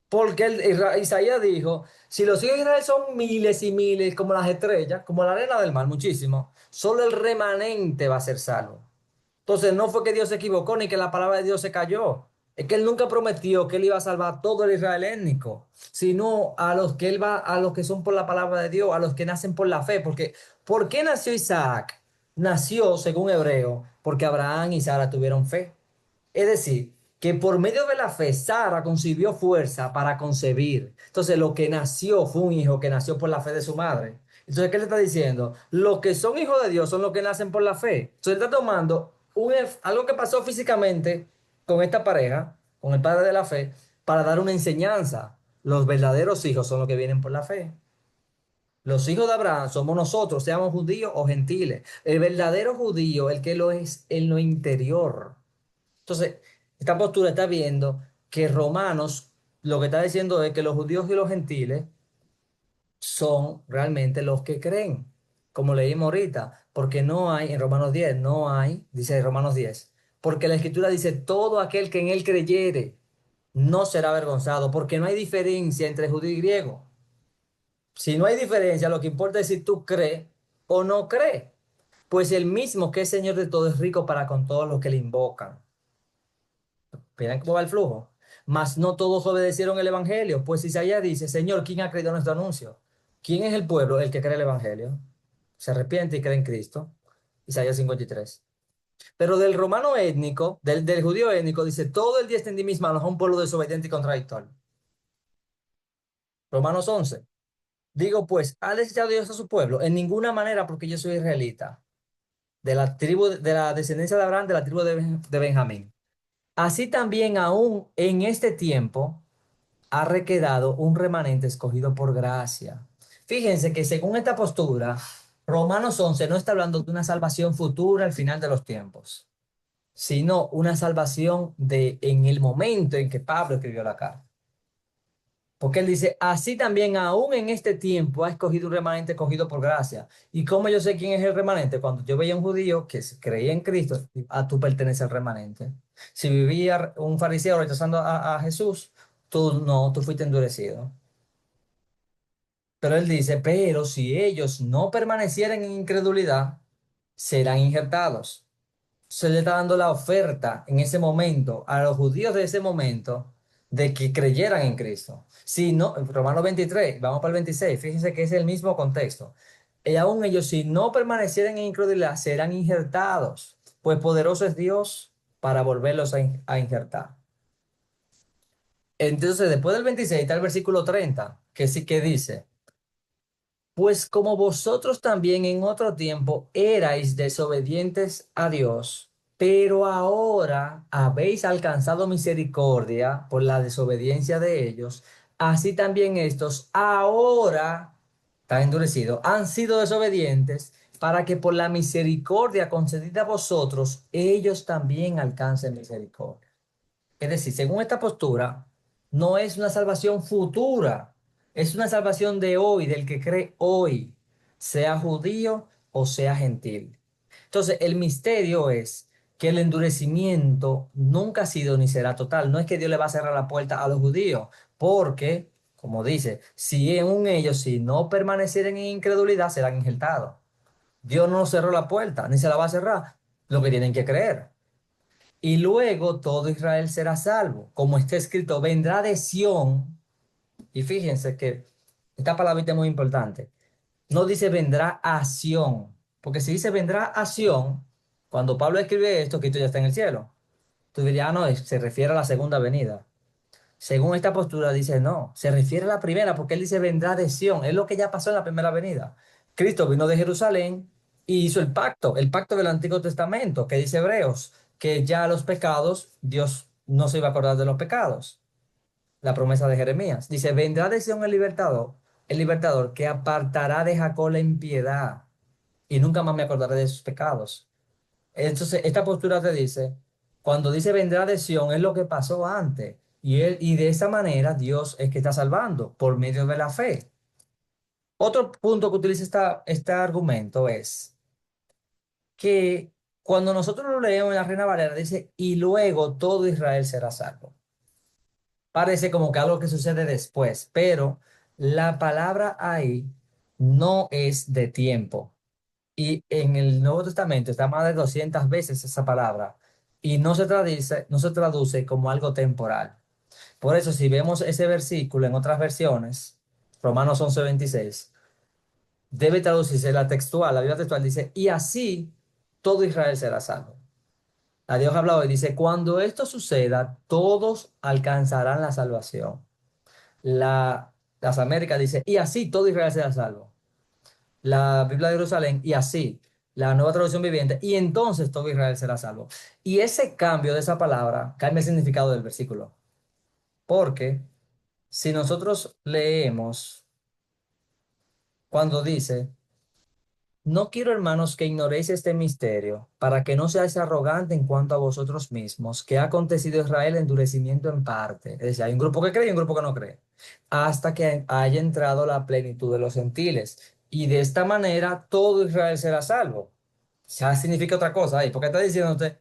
Porque Isaías dijo, si los hijos de Israel son miles y miles, como las estrellas, como la arena del mar, muchísimo, solo el remanente va a ser salvo. Entonces no fue que Dios se equivocó ni que la palabra de Dios se cayó. Es que él nunca prometió que él iba a salvar a todo el Israel étnico, sino a los que él va, a los que son por la palabra de Dios, a los que nacen por la fe. Porque, ¿por qué nació Isaac? Nació, según Hebreo, porque Abraham y Sara tuvieron fe. Es decir, que por medio de la fe, Sara concibió fuerza para concebir. Entonces, lo que nació fue un hijo que nació por la fe de su madre. Entonces, ¿qué le está diciendo? Los que son hijos de Dios son los que nacen por la fe. Entonces, está tomando algo que pasó físicamente con esta pareja, con el padre de la fe, para dar una enseñanza. Los verdaderos hijos son los que vienen por la fe. Los hijos de Abraham somos nosotros, seamos judíos o gentiles. El verdadero judío, el que lo es en lo interior. Entonces, esta postura está viendo que Romanos lo que está diciendo es que los judíos y los gentiles son realmente los que creen, como leímos ahorita, porque no hay, en Romanos 10, no hay, dice Romanos 10, porque la Escritura dice, todo aquel que en él creyere no será avergonzado, porque no hay diferencia entre judío y griego. Si no hay diferencia, lo que importa es si tú crees o no crees. Pues el mismo que es Señor de todo es rico para con todos los que le invocan. Miren cómo va el flujo. Mas no todos obedecieron el evangelio, pues Isaías dice, Señor, ¿quién ha creído nuestro anuncio? ¿Quién es el pueblo? El que cree el evangelio. Se arrepiente y cree en Cristo. Isaías 53. Pero del romano étnico, del judío étnico, dice, todo el día extendí mis manos a un pueblo desobediente y contradictorio. Romanos 11. Digo, pues, ¿ha desechado Dios a su pueblo? En ninguna manera, porque yo soy israelita, de la tribu, de la descendencia de Abraham, de la tribu de Benjamín. Así también aún en este tiempo ha quedado un remanente escogido por gracia. Fíjense que según esta postura, Romanos 11 no está hablando de una salvación futura al final de los tiempos, sino una salvación de en el momento en que Pablo escribió la carta. Porque él dice, así también aún en este tiempo ha escogido un remanente escogido por gracia. ¿Y cómo yo sé quién es el remanente? Cuando yo veía un judío que creía en Cristo, a tú perteneces al remanente. Si vivía un fariseo rechazando a Jesús, tú no, tú fuiste endurecido. Pero él dice, pero si ellos no permanecieran en incredulidad, serán injertados. Se le está dando la oferta en ese momento a los judíos de ese momento de que creyeran en Cristo. Si no, Romanos 23, vamos para el 26, fíjense que es el mismo contexto. Y aún ellos, si no permanecieran en incredulidad, serán injertados, pues poderoso es Dios para volverlos a injertar. Entonces, después del 26 está el versículo 30, que sí que dice, pues como vosotros también en otro tiempo erais desobedientes a Dios, pero ahora habéis alcanzado misericordia por la desobediencia de ellos, así también estos ahora, están endurecidos, han sido desobedientes para que por la misericordia concedida a vosotros, ellos también alcancen misericordia. Es decir, según esta postura, no es una salvación futura, es una salvación de hoy, del que cree hoy, sea judío o sea gentil. Entonces, el misterio es que el endurecimiento nunca ha sido ni será total. No es que Dios le va a cerrar la puerta a los judíos, porque, como dice, si en un ellos, si no permanecieren en incredulidad, serán injertados. Dios no cerró la puerta, ni se la va a cerrar. Lo que tienen que creer. Y luego todo Israel será salvo. Como está escrito, vendrá de Sión. Y fíjense que esta palabrita es muy importante. No dice vendrá a Sión. Porque si dice vendrá a Sión, cuando Pablo escribe esto, Cristo ya está en el cielo. Tú dirías, ah, no, se refiere a la segunda venida. Según esta postura dice, no, se refiere a la primera porque él dice vendrá de Sión. Es lo que ya pasó en la primera venida. Cristo vino de Jerusalén y hizo el pacto del Antiguo Testamento, que dice Hebreos, que ya los pecados, Dios no se iba a acordar de los pecados. La promesa de Jeremías. Dice, vendrá de Sión el libertador que apartará de Jacob la impiedad y nunca más me acordaré de sus pecados. Entonces, esta postura te dice, cuando dice vendrá de Sión, es lo que pasó antes. Y de esa manera Dios es que está salvando por medio de la fe. Otro punto que utiliza este argumento es que cuando nosotros lo leemos en la Reina Valera, dice, y luego todo Israel será salvo. Parece como que algo que sucede después, pero la palabra ahí no es de tiempo. Y en el Nuevo Testamento está más de 200 veces esa palabra y no se traduce como algo temporal. Por eso, si vemos ese versículo en otras versiones, Romanos 11:26, debe traducirse la textual. La Biblia textual dice, y así todo Israel será salvo. La Dios ha hablado y dice, cuando esto suceda, todos alcanzarán la salvación. Las Américas dice, y así todo Israel será salvo. La Biblia de Jerusalén, y así, la nueva traducción viviente, y entonces todo Israel será salvo. Y ese cambio de esa palabra cambia el significado del versículo. Porque si nosotros leemos cuando dice, no quiero, hermanos, que ignoréis este misterio, para que no seáis arrogantes en cuanto a vosotros mismos, que ha acontecido a Israel endurecimiento en parte. Es decir, hay un grupo que cree y un grupo que no cree, hasta que haya entrado la plenitud de los gentiles. Y de esta manera todo Israel será salvo. Ya significa otra cosa ahí, porque está diciéndote,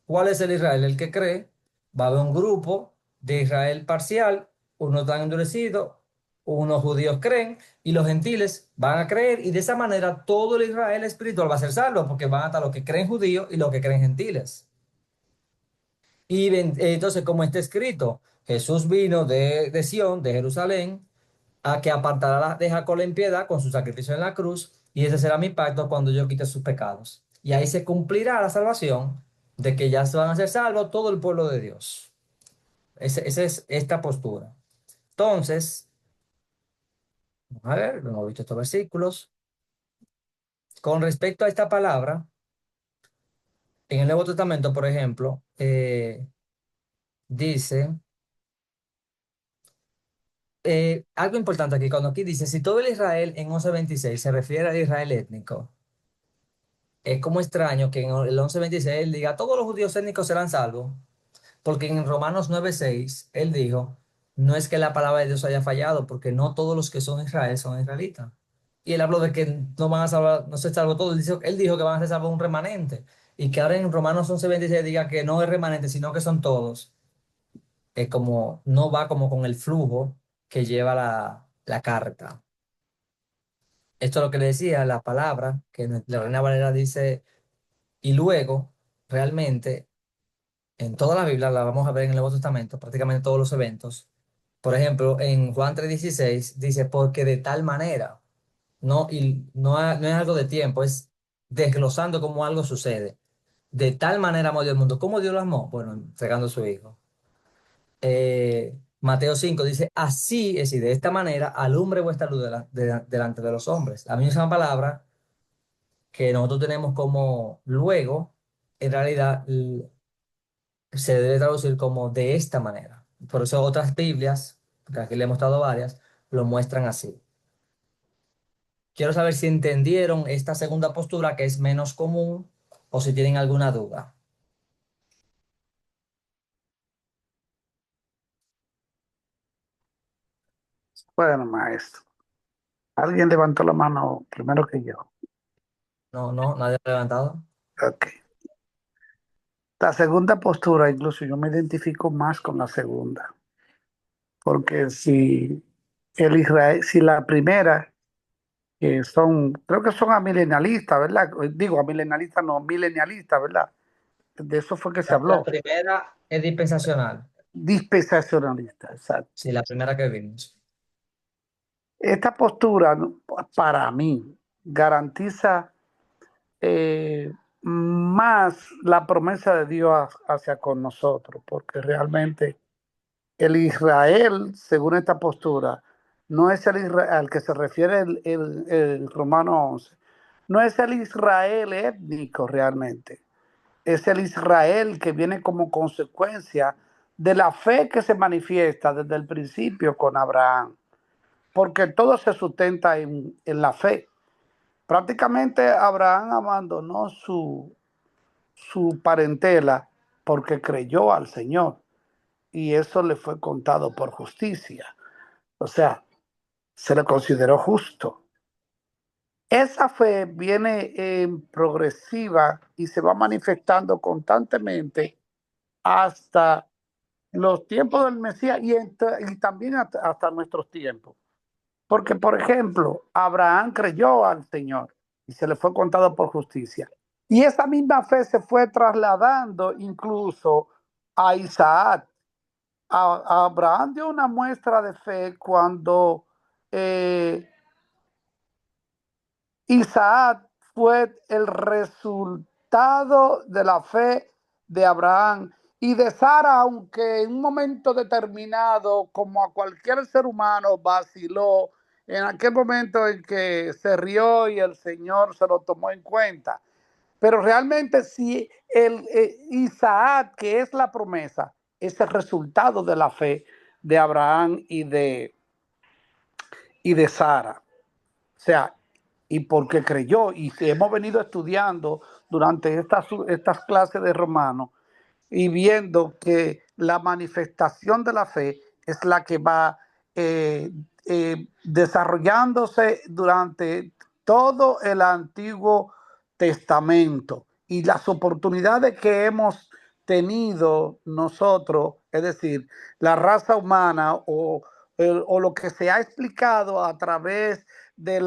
¿cuál es el Israel? El que cree, va a haber un grupo de Israel parcial, unos tan endurecidos, unos judíos creen y los gentiles van a creer y de esa manera todo el Israel espiritual va a ser salvo porque van a estar los que creen judíos y los que creen gentiles. Y entonces, como está escrito, Jesús vino de Sión, de Jerusalén, a que apartará de Jacob la impiedad con su sacrificio en la cruz, y ese será mi pacto cuando yo quite sus pecados. Y ahí se cumplirá la salvación de que ya se van a ser salvos todo el pueblo de Dios. Esa es esta postura. Entonces, Vamos a ver, hemos visto estos versículos. Con respecto a esta palabra, en el Nuevo Testamento, por ejemplo, dice algo importante aquí, cuando aquí dice, si todo el Israel en 11:26 se refiere al Israel étnico, es como extraño que en el 11:26 él diga, todos los judíos étnicos serán salvos, porque en Romanos 9:6 él dijo, no es que la palabra de Dios haya fallado, porque no todos los que son Israel son israelitas. Y él habló de que no van a salvar, no se salvó todo, él dijo que van a ser salvos un remanente, y que ahora en Romanos 11:26 diga que no es remanente, sino que son todos. Es como, no va como con el flujo que lleva la carta. Esto es lo que le decía, la palabra, que la Reina Valera dice, y luego, realmente, en toda la Biblia, la vamos a ver en el Nuevo Testamento, prácticamente todos los eventos. Por ejemplo, en Juan 3:16 dice, porque de tal manera, no, y no es algo de tiempo, es desglosando cómo algo sucede. De tal manera amó Dios el mundo. ¿Cómo Dios lo amó? Bueno, entregando a su Hijo. Mateo 5 dice, así es, y de esta manera alumbre vuestra luz delante de los hombres. La misma palabra que nosotros tenemos como luego, en realidad se debe traducir como de esta manera. Por eso otras Biblias, que aquí le he mostrado varias, lo muestran así. Quiero saber si entendieron esta segunda postura que es menos común o si tienen alguna duda. Bueno, maestro. Alguien levantó la mano primero que yo. No, no, nadie ha levantado. Ok. La segunda postura, incluso yo me identifico más con la segunda. Porque si el Israel, si la primera, que son, creo que son amilenialistas, ¿verdad? Digo, amilenialistas, no, milenialistas, ¿verdad? De eso fue que se La habló. primera es dispensacional. Dispensacionalistas, exacto. Sí, la primera que vimos. Esta postura, ¿no?, para mí, garantiza más la promesa de Dios hacia con nosotros, porque realmente el Israel, según esta postura, no es el Israel al que se refiere el Romano 11, no es el Israel étnico realmente, es el Israel que viene como consecuencia de la fe que se manifiesta desde el principio con Abraham, porque todo se sustenta en la fe. Prácticamente Abraham abandonó su parentela porque creyó al Señor y eso le fue contado por justicia. O sea, se le consideró justo. Esa fe viene progresiva y se va manifestando constantemente hasta los tiempos del Mesías y también hasta nuestros tiempos. Porque, por ejemplo, Abraham creyó al Señor y se le fue contado por justicia. Y esa misma fe se fue trasladando incluso a Isaac. Abraham dio una muestra de fe cuando Isaac fue el resultado de la fe de Abraham y de Sara, aunque en un momento determinado, como a cualquier ser humano, vaciló en aquel momento en que se rió y el Señor se lo tomó en cuenta. Pero realmente si Isaac, que es la promesa, es el resultado de la fe de Abraham y de Sara. O sea, y porque creyó, y hemos venido estudiando durante estas clases de Romanos y viendo que la manifestación de la fe es la que va desarrollándose durante todo el Antiguo Testamento y las oportunidades que hemos tenido nosotros, es decir, la raza humana o lo que se ha explicado a través de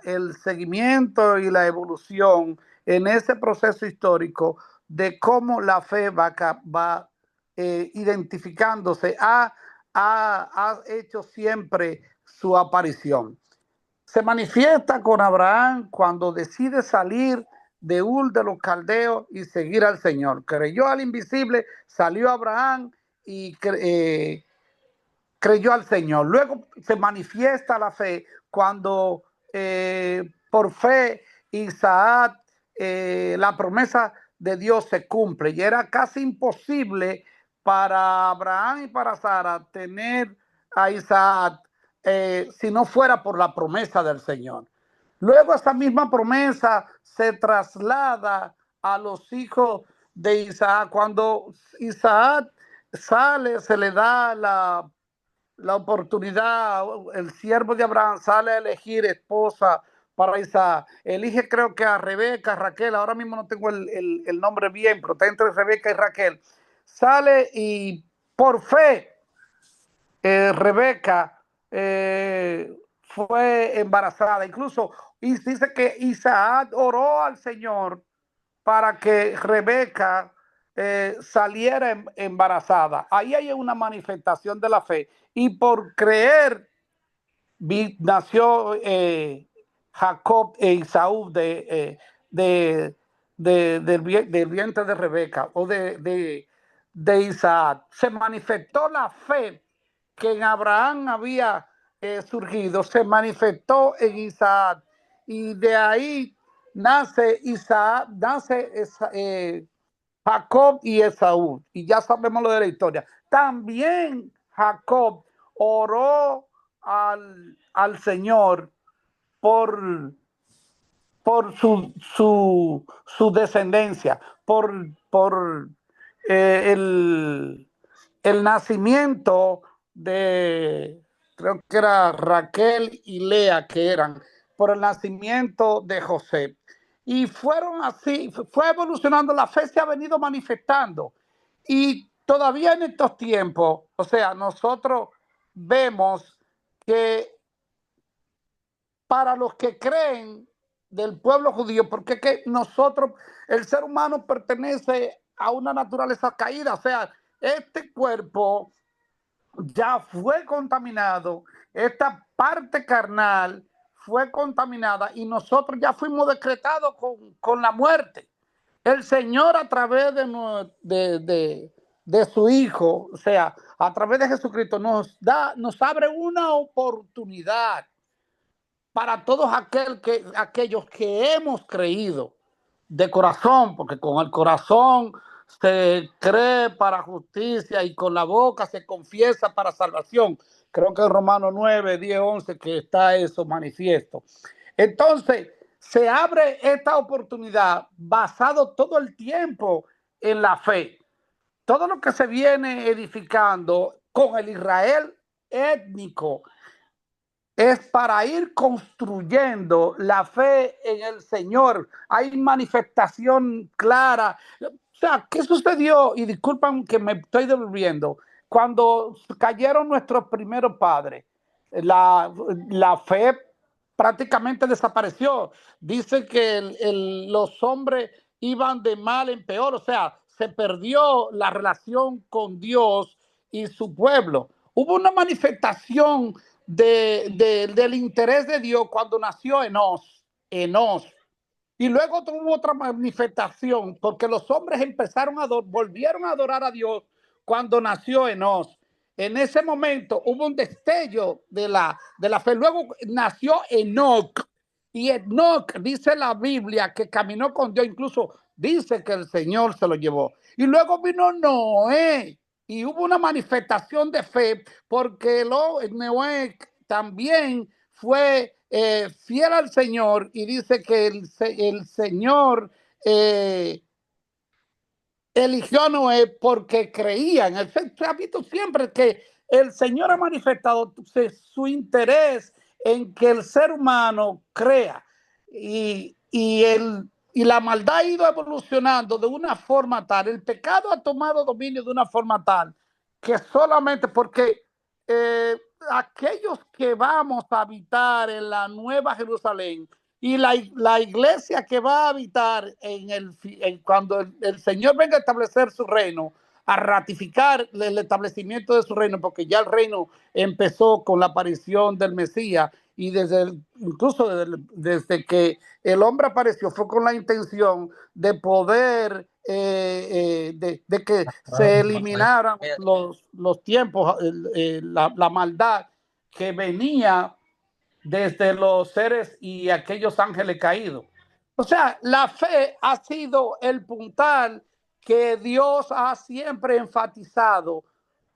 el seguimiento y la evolución en ese proceso histórico de cómo la fe va identificándose, ha hecho siempre su aparición. Se manifiesta con Abraham cuando decide salir de Ur de los Caldeos y seguir al Señor. Creyó al invisible, salió Abraham y creyó al Señor. Luego se manifiesta la fe cuando por fe Isaac, la promesa de Dios se cumple, y era casi imposible para Abraham y para Sara tener a Isaac si no fuera por la promesa del Señor. Luego esa misma promesa se traslada a los hijos de Isaac. Cuando Isaac sale, se le da la oportunidad, el siervo de Abraham sale a elegir esposa para Isaac. Elige, creo que a Rebeca, Raquel, ahora mismo no tengo el nombre bien, pero está entre Rebeca y Raquel. Sale y por fe Rebeca fue embarazada. Incluso dice que Isaac oró al Señor para que Rebeca saliera embarazada. Ahí hay una manifestación de la fe. Y por creer nació Jacob e Isaú del vientre de Rebeca o de Isaac. Se manifestó la fe que en Abraham había surgido, se manifestó en Isaac, y de ahí nace Isaac, Jacob y Esaú, y ya sabemos lo de la historia. También Jacob oró al Señor por su descendencia, por el nacimiento de, creo que era Raquel y Lea, que eran por el nacimiento de José. Y fueron así, fue evolucionando, la fe se ha venido manifestando. Y todavía en estos tiempos, o sea, nosotros vemos que para los que creen del pueblo judío, porque es que nosotros, el ser humano pertenece a una naturaleza caída, o sea, este cuerpo ya fue contaminado, esta parte carnal fue contaminada y nosotros ya fuimos decretados con la muerte. El Señor, a través de su Hijo, o sea, a través de Jesucristo, nos abre una oportunidad para todos aquellos que hemos creído de corazón, porque con el corazón se cree para justicia y con la boca se confiesa para salvación. Creo que en Romanos 9, 10, 11 que está eso manifiesto. Entonces, se abre esta oportunidad basado todo el tiempo en la fe. Todo lo que se viene edificando con el Israel étnico es para ir construyendo la fe en el Señor. Hay manifestación clara. O sea, ¿qué sucedió? Y disculpan que me estoy devolviendo. Cuando cayeron nuestros primeros padres, la fe prácticamente desapareció. Dice que los hombres iban de mal en peor. O sea, se perdió la relación con Dios y su pueblo. Hubo una manifestación del interés de Dios cuando nació Enos. Y luego tuvo otra manifestación porque los hombres volvieron a adorar a Dios cuando nació Enos. En ese momento hubo un destello de la fe. Luego nació Enoc. Y Enoc, dice la Biblia, que caminó con Dios. Incluso dice que el Señor se lo llevó. Y luego vino Noé. Y hubo una manifestación de fe porque Noé también fue fiel al Señor, y dice que el Señor eligió a Noé porque creía en él. Se ha visto siempre que el Señor ha manifestado su interés en que el ser humano crea, y la maldad ha ido evolucionando de una forma tal, el pecado ha tomado dominio de una forma tal que solamente porque aquellos que vamos a habitar en la Nueva Jerusalén y la iglesia que va a habitar cuando el Señor venga a establecer su reino, a ratificar el establecimiento de su reino, porque ya el reino empezó con la aparición del Mesías, y incluso desde que el hombre apareció fue con la intención de poder de que se eliminaran los tiempos, la maldad que venía desde los seres y aquellos ángeles caídos. O sea, la fe ha sido el puntal que Dios ha siempre enfatizado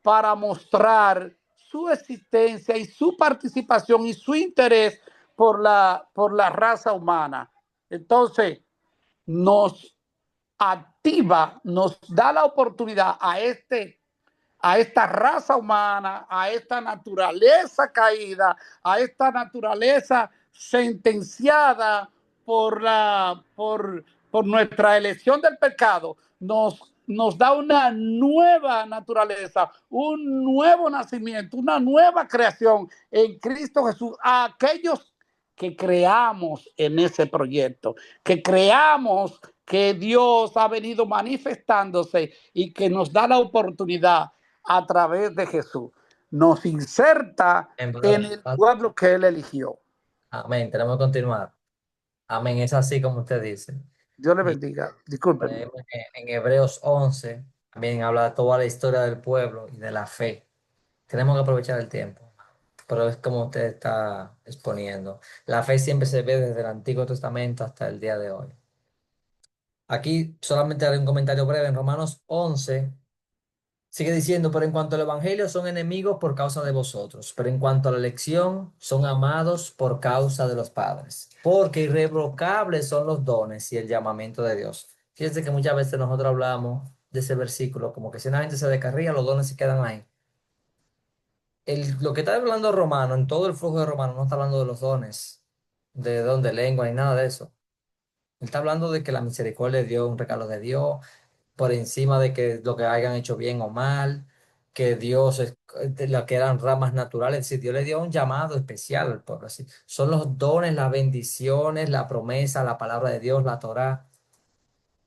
para mostrar su existencia y su participación y su interés por la raza humana. Entonces, nos activa, nos da la oportunidad a esta raza humana, a esta naturaleza caída, a esta naturaleza sentenciada por nuestra elección del pecado, nos da una nueva naturaleza, un nuevo nacimiento, una nueva creación en Cristo Jesús. A aquellos que creamos en ese proyecto, que creamos que Dios ha venido manifestándose y que nos da la oportunidad a través de Jesús. Nos inserta en el pueblo que Él eligió. Amén. Tenemos que continuar. Amén. Es así como usted dice. Dios le bendiga. Disculpen. En Hebreos 11 también habla de toda la historia del pueblo y de la fe. Tenemos que aprovechar el tiempo. Pero es como usted está exponiendo. La fe siempre se ve desde el Antiguo Testamento hasta el día de hoy. Aquí solamente haré un comentario breve. En Romanos 11 sigue diciendo, pero en cuanto al Evangelio son enemigos por causa de vosotros, pero en cuanto a la elección son amados por causa de los padres, porque irrevocables son los dones y el llamamiento de Dios. Fíjense que muchas veces nosotros hablamos de ese versículo, como que si una gente se descarría, los dones se quedan ahí. Lo que está hablando Romano, en todo el flujo de Romano, no está hablando de los dones, de don de lengua ni nada de eso. Él está hablando de que la misericordia de Dios es un regalo de Dios, por encima de que lo que hayan hecho bien o mal, que Dios es de lo que eran ramas naturales, es decir, Dios le dio un llamado especial al pueblo, así. Son los dones, las bendiciones, la promesa, la palabra de Dios, la Torá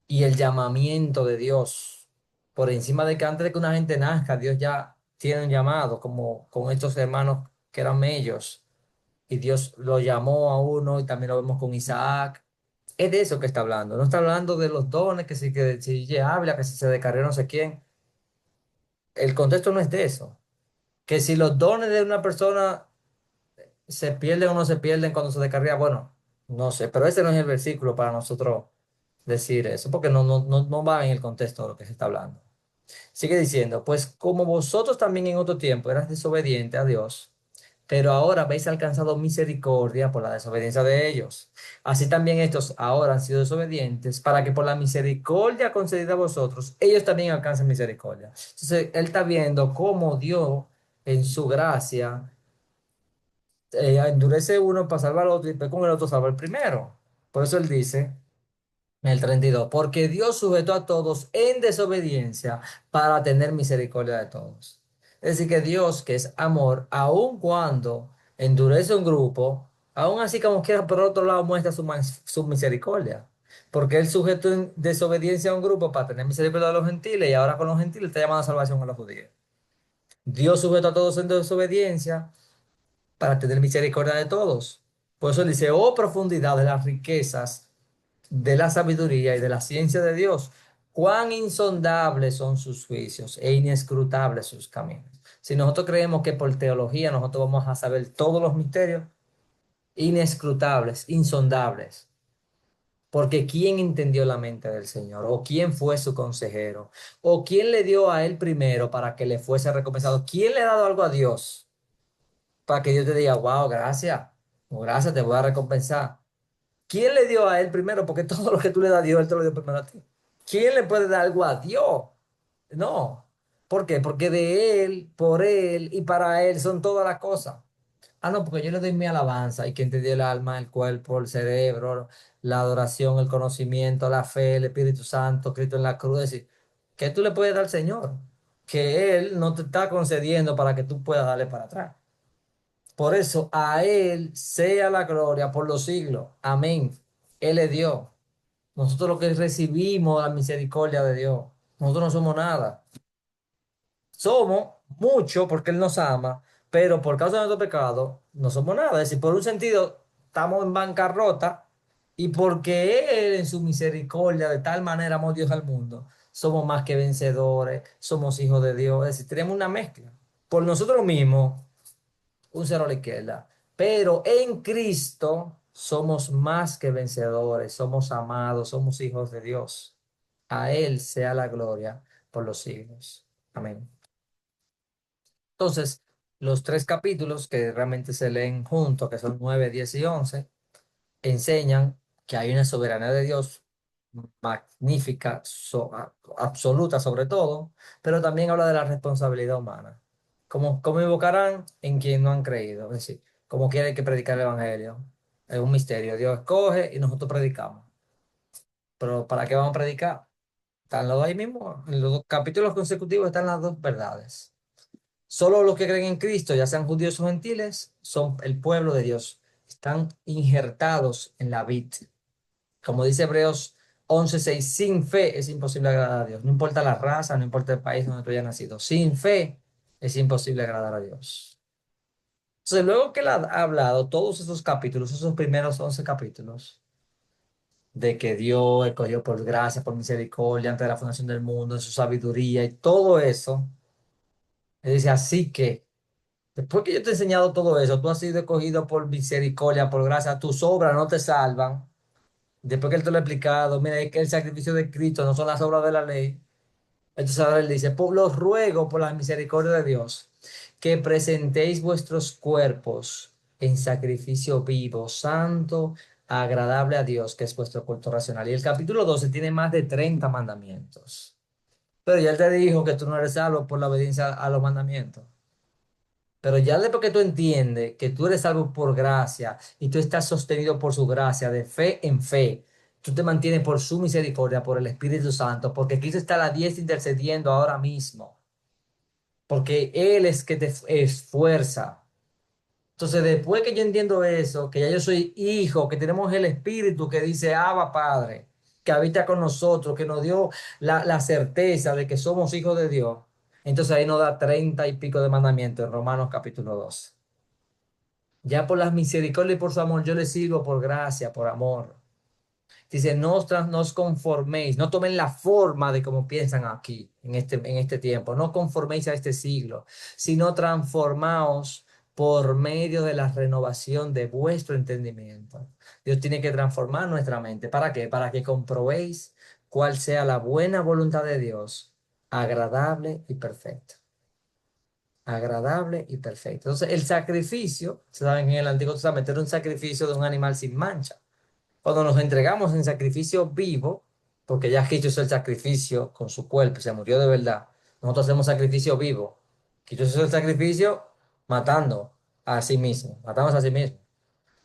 y el llamamiento de Dios. Por encima de que antes de que una gente nazca, Dios ya tiene un llamado, como con estos hermanos que eran ellos, y Dios lo llamó a uno, y también lo vemos con Isaac. Es de eso que está hablando. No está hablando de los dones, que si ella habla, que si se descarrió no sé quién. El contexto no es de eso. Que si los dones de una persona se pierden o no se pierden cuando se descarría, bueno, no sé. Pero ese no es el versículo para nosotros decir eso, porque no va en el contexto de lo que se está hablando. Sigue diciendo, pues como vosotros también en otro tiempo eras desobedientes a Dios, pero ahora habéis alcanzado misericordia por la desobediencia de ellos. Así también estos ahora han sido desobedientes para que por la misericordia concedida a vosotros, ellos también alcancen misericordia. Entonces, él está viendo cómo Dios, en su gracia, endurece uno para salvar al otro y después con el otro salva al primero. Por eso él dice, en el 32, porque Dios sujetó a todos en desobediencia para tener misericordia de todos. Es decir, que Dios, que es amor, aun cuando endurece un grupo, aún así como quiera, por otro lado, muestra su misericordia. Porque Él sujetó en desobediencia a un grupo para tener misericordia de los gentiles y ahora con los gentiles está llamando a salvación a los judíos. Dios sujetó a todos en desobediencia para tener misericordia de todos. Por eso Él dice, oh profundidad de las riquezas de la sabiduría y de la ciencia de Dios, cuán insondables son sus juicios e inescrutables sus caminos. Si nosotros creemos que por teología nosotros vamos a saber todos los misterios, inescrutables, insondables, porque ¿quién entendió la mente del Señor? ¿O quién fue su consejero? ¿O quién le dio a él primero para que le fuese recompensado? ¿Quién le ha dado algo a Dios para que Dios te diga, wow, gracias, o gracias, te voy a recompensar? ¿Quién le dio a él primero? Porque todo lo que tú le das a Dios, él te lo dio primero a ti. ¿Quién le puede dar algo a Dios? No. ¿Por qué? Porque de él, por él y para él son todas las cosas. Ah, no, porque yo le doy mi alabanza y quien te dio el alma, el cuerpo, el cerebro, la adoración, el conocimiento, la fe, el Espíritu Santo, Cristo en la cruz. Es decir, ¿qué tú le puedes dar al Señor? Que Él no te está concediendo para que tú puedas darle para atrás. Por eso a Él sea la gloria por los siglos. Amén. Él es Dios. Nosotros lo que recibimos la misericordia de Dios. Nosotros no somos nada. Somos mucho porque Él nos ama, pero por causa de nuestro pecado no somos nada. Es decir, por un sentido estamos en bancarrota Y porque Él en su misericordia de tal manera amó Dios al mundo, somos más que vencedores, somos hijos de Dios. Es decir, tenemos una mezcla. Por nosotros mismos, un cero a la izquierda. Pero en Cristo somos más que vencedores, somos amados, somos hijos de Dios. A Él sea la gloria por los siglos. Amén. Entonces, los tres capítulos que realmente se leen juntos, que son 9, 10 y 11, enseñan que hay una soberanía de Dios magnífica, absoluta sobre todo, pero también habla de la responsabilidad humana. ¿Cómo invocarán en quien no han creído? Es decir, ¿cómo quieren que predicar el Evangelio? Es un misterio. Dios escoge y nosotros predicamos. Pero ¿para qué vamos a predicar? Están los dos ahí mismo. En los dos capítulos consecutivos están las dos verdades. Solo los que creen en Cristo, ya sean judíos o gentiles, son el pueblo de Dios. Están injertados en la vid. Como dice Hebreos 11:6, sin fe es imposible agradar a Dios. No importa la raza, no importa el país donde tú hayas nacido. Sin fe es imposible agradar a Dios. Entonces, luego que él ha hablado todos esos capítulos, esos primeros 11 capítulos, de que Dios escogió por gracia, por misericordia, antes de la fundación del mundo, en su sabiduría y todo eso, él dice, así que, después que yo te he enseñado todo eso, tú has sido escogido por misericordia, por gracia, tus obras no te salvan. Después que él te lo ha explicado, mira, es que el sacrificio de Cristo no son las obras de la ley. Entonces ahora él dice, los ruego por la misericordia de Dios, que presentéis vuestros cuerpos en sacrificio vivo, santo, agradable a Dios, que es vuestro culto racional. Y el capítulo 12 tiene más de 30 mandamientos. Pero ya él te dijo que tú no eres salvo por la obediencia a los mandamientos. Pero ya después que tú entiendes que tú eres salvo por gracia y tú estás sostenido por su gracia, de fe en fe, tú te mantienes por su misericordia, por el Espíritu Santo, porque Cristo está a la diestra intercediendo ahora mismo, porque Él es que te esfuerza. Entonces, después que yo entiendo eso, que ya yo soy hijo, que tenemos el Espíritu que dice, Abba, Padre, que habita con nosotros, que nos dio la certeza de que somos hijos de Dios, entonces ahí nos da 30 y pico de mandamientos en Romanos capítulo 2. Ya por las misericordias y por su amor, yo les sirvo por gracia, por amor. Dice, no os conforméis, no tomen la forma de como piensan aquí, en este tiempo. No conforméis a este siglo, sino transformaos por medio de la renovación de vuestro entendimiento. Dios tiene que transformar nuestra mente. ¿Para qué? Para que comprobéis cuál sea la buena voluntad de Dios, agradable y perfecta. Agradable y perfecto. Entonces, el sacrificio, saben que en el Antiguo Testamento era un sacrificio de un animal sin mancha. Cuando nos entregamos en sacrificio vivo, porque ya Cristo hizo el sacrificio con su cuerpo, se murió de verdad, nosotros hacemos sacrificio vivo. Cristo hizo el sacrificio matando a sí mismo, matamos a sí mismo.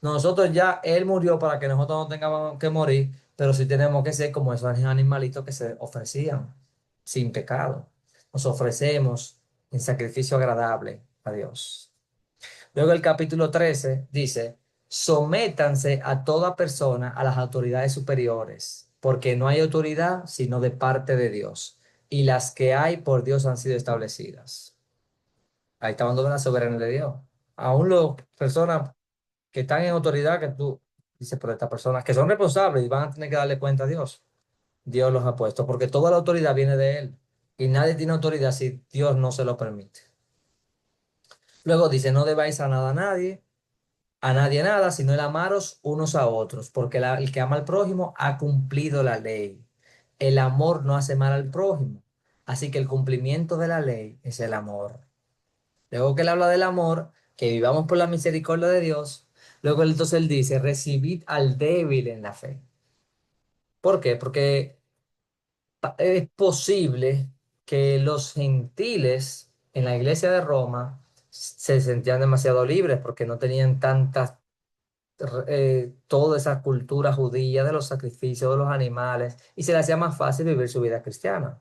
Nosotros ya, Él murió para que nosotros no tengamos que morir, pero sí tenemos que ser como esos animalitos que se ofrecían sin pecado. Nos ofrecemos en sacrificio agradable a Dios. Luego el capítulo 13 dice, sométanse a toda persona a las autoridades superiores, porque no hay autoridad sino de parte de Dios, y las que hay por Dios han sido establecidas. Ahí está hablando de la soberanía de Dios. Aún las personas que están en autoridad, que tú dices, pero estas personas que son responsables y van a tener que darle cuenta a Dios, Dios los ha puesto, porque toda la autoridad viene de Él, y nadie tiene autoridad si Dios no se lo permite. Luego dice, no debáis a nadie nada, sino el amaros unos a otros, porque el que ama al prójimo ha cumplido la ley. El amor no hace mal al prójimo, así que el cumplimiento de la ley es el amor. Luego que él habla del amor, que vivamos por la misericordia de Dios, luego entonces él dice, recibid al débil en la fe. ¿Por qué? Porque es posible que los gentiles en la iglesia de Roma se sentían demasiado libres porque no tenían toda esa cultura judía de los sacrificios de los animales y se le hacía más fácil vivir su vida cristiana.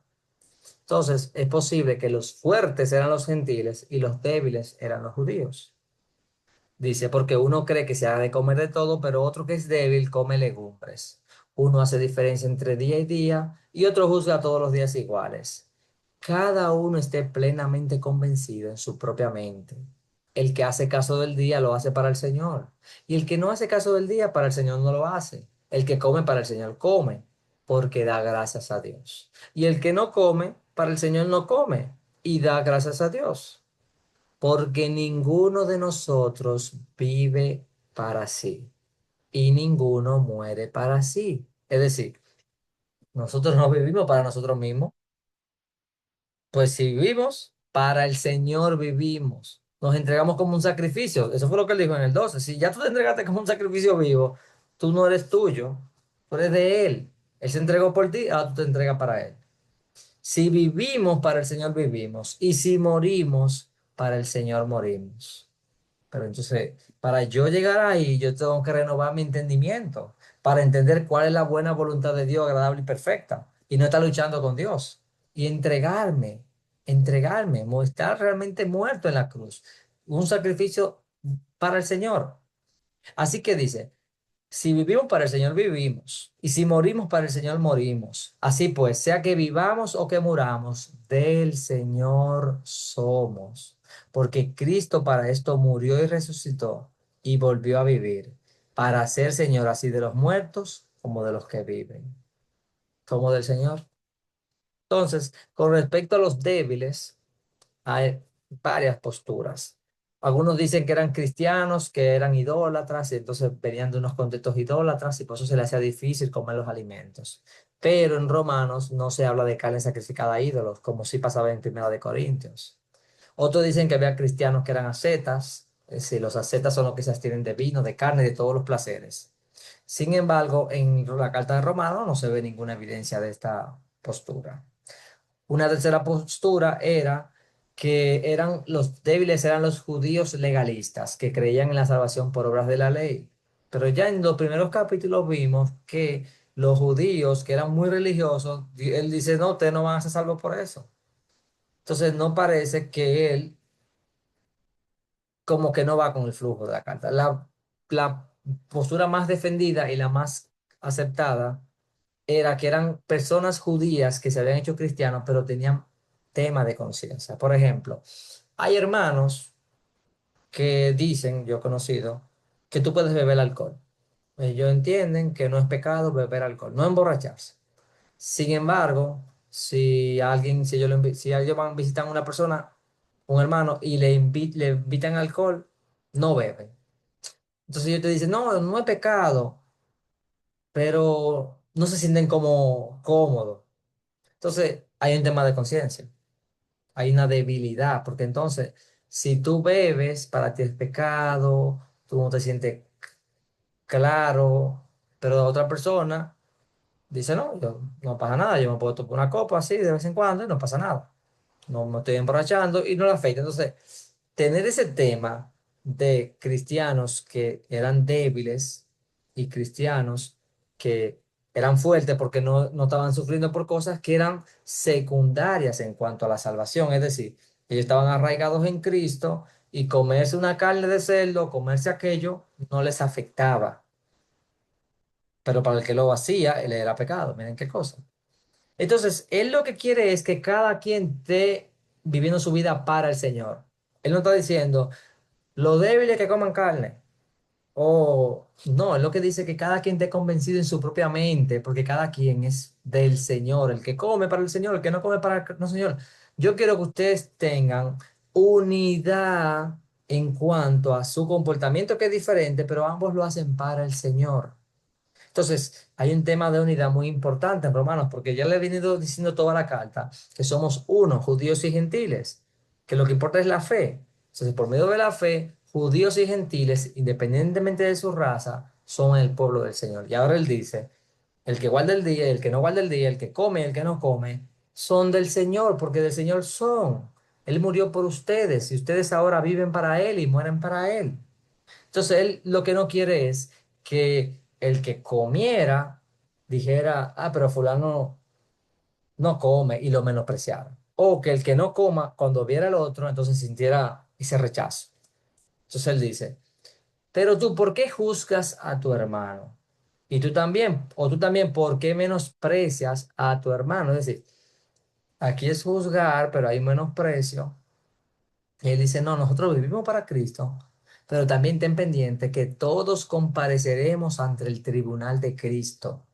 Entonces, es posible que los fuertes eran los gentiles y los débiles eran los judíos. Dice, porque uno cree que se ha de comer de todo, pero otro que es débil come legumbres. Uno hace diferencia entre día y día y otro juzga todos los días iguales. Cada uno esté plenamente convencido en su propia mente. El que hace caso del día lo hace para el Señor. Y el que no hace caso del día para el Señor no lo hace. El que come para el Señor come, porque da gracias a Dios. Y el que no come, para el Señor no come, y da gracias a Dios. Porque ninguno de nosotros vive para sí, y ninguno muere para sí. Es decir, nosotros no vivimos para nosotros mismos. Pues si vivimos, para el Señor vivimos. Nos entregamos como un sacrificio. Eso fue lo que él dijo en el 12. Si ya tú te entregaste como un sacrificio vivo, tú no eres tuyo, tú eres de Él. Él se entregó por ti, ahora tú te entregas para Él. Si vivimos, para el Señor vivimos. Y si morimos, para el Señor morimos. Pero entonces, para yo llegar ahí, yo tengo que renovar mi entendimiento para entender cuál es la buena voluntad de Dios, agradable y perfecta, y no estar luchando con Dios. Y entregarme, estar realmente muerto en la cruz. Un sacrificio para el Señor. Así que dice, si vivimos para el Señor, vivimos. Y si morimos para el Señor, morimos. Así pues, sea que vivamos o que muramos, del Señor somos. Porque Cristo para esto murió y resucitó y volvió a vivir, para ser Señor así de los muertos como de los que viven. Como del Señor. Entonces, con respecto a los débiles, hay varias posturas. Algunos dicen que eran cristianos, que eran idólatras, y entonces venían de unos contextos idólatras y por eso se les hacía difícil comer los alimentos. Pero en Romanos no se habla de carne sacrificada a ídolos, como sí pasaba en Primera de Corintios. Otros dicen que había cristianos que eran ascetas, es decir, los ascetas son los que se abstienen de vino, de carne, de todos los placeres. Sin embargo, en la carta de Romanos no se ve ninguna evidencia de esta postura. Una tercera postura era que eran los débiles, eran los judíos legalistas que creían en la salvación por obras de la ley. Pero ya en los primeros capítulos vimos que los judíos que eran muy religiosos, él dice, no, ustedes no van a ser salvos por eso. Entonces no parece que él como que no va con el flujo de la carta. La postura más defendida y la más aceptada era que eran personas judías que se habían hecho cristianos, pero tenían tema de conciencia. Por ejemplo, hay hermanos que dicen, yo he conocido, que tú puedes beber alcohol. Ellos entienden que no es pecado beber alcohol, no emborracharse. Sin embargo, si ellos van a visitar a una persona, un hermano, y le invitan alcohol, no beben. Entonces ellos te dicen, no, no es pecado, pero no se sienten como cómodos. Entonces, hay un tema de conciencia, hay una debilidad, porque entonces, si tú bebes, para ti es pecado, tú no te sientes claro, pero otra persona dice, no, no pasa nada, yo me puedo tomar una copa así de vez en cuando y no pasa nada, no me estoy emborrachando y no le afecta. Entonces, tener ese tema de cristianos que eran débiles y cristianos que eran fuertes porque no estaban sufriendo por cosas que eran secundarias en cuanto a la salvación. Es decir, ellos estaban arraigados en Cristo y comerse una carne de cerdo, comerse aquello, no les afectaba. Pero para el que lo hacía, él era pecado. Miren qué cosa. Entonces, él lo que quiere es que cada quien esté viviendo su vida para el Señor. Él no está diciendo, los débiles que coman carne. O no, es lo que dice que cada quien esté convencido en su propia mente, porque cada quien es del Señor. El que come para el Señor, el que no come para el no, Señor. Yo quiero que ustedes tengan unidad en cuanto a su comportamiento que es diferente, pero ambos lo hacen para el Señor. Entonces, hay un tema de unidad muy importante en Romanos, porque ya le he venido diciendo toda la carta que somos uno, judíos y gentiles, que lo que importa es la fe. Entonces, por medio de la fe, judíos y gentiles, independientemente de su raza, son el pueblo del Señor. Y ahora él dice, el que guarda el día y el que no guarda el día, el que come y el que no come, son del Señor, porque del Señor son. Él murió por ustedes y ustedes ahora viven para Él y mueren para Él. Entonces, él lo que no quiere es que el que comiera dijera, ah, pero fulano no come y lo menospreciara. O que el que no coma, cuando viera al otro, entonces sintiera ese rechazo. Entonces él dice, pero tú, ¿por qué juzgas a tu hermano? Y tú también, o tú también, ¿por qué menosprecias a tu hermano? Es decir, aquí es juzgar, pero hay menosprecio. Y él dice, no, nosotros vivimos para Cristo, pero también ten pendiente que todos compareceremos ante el tribunal de Cristo,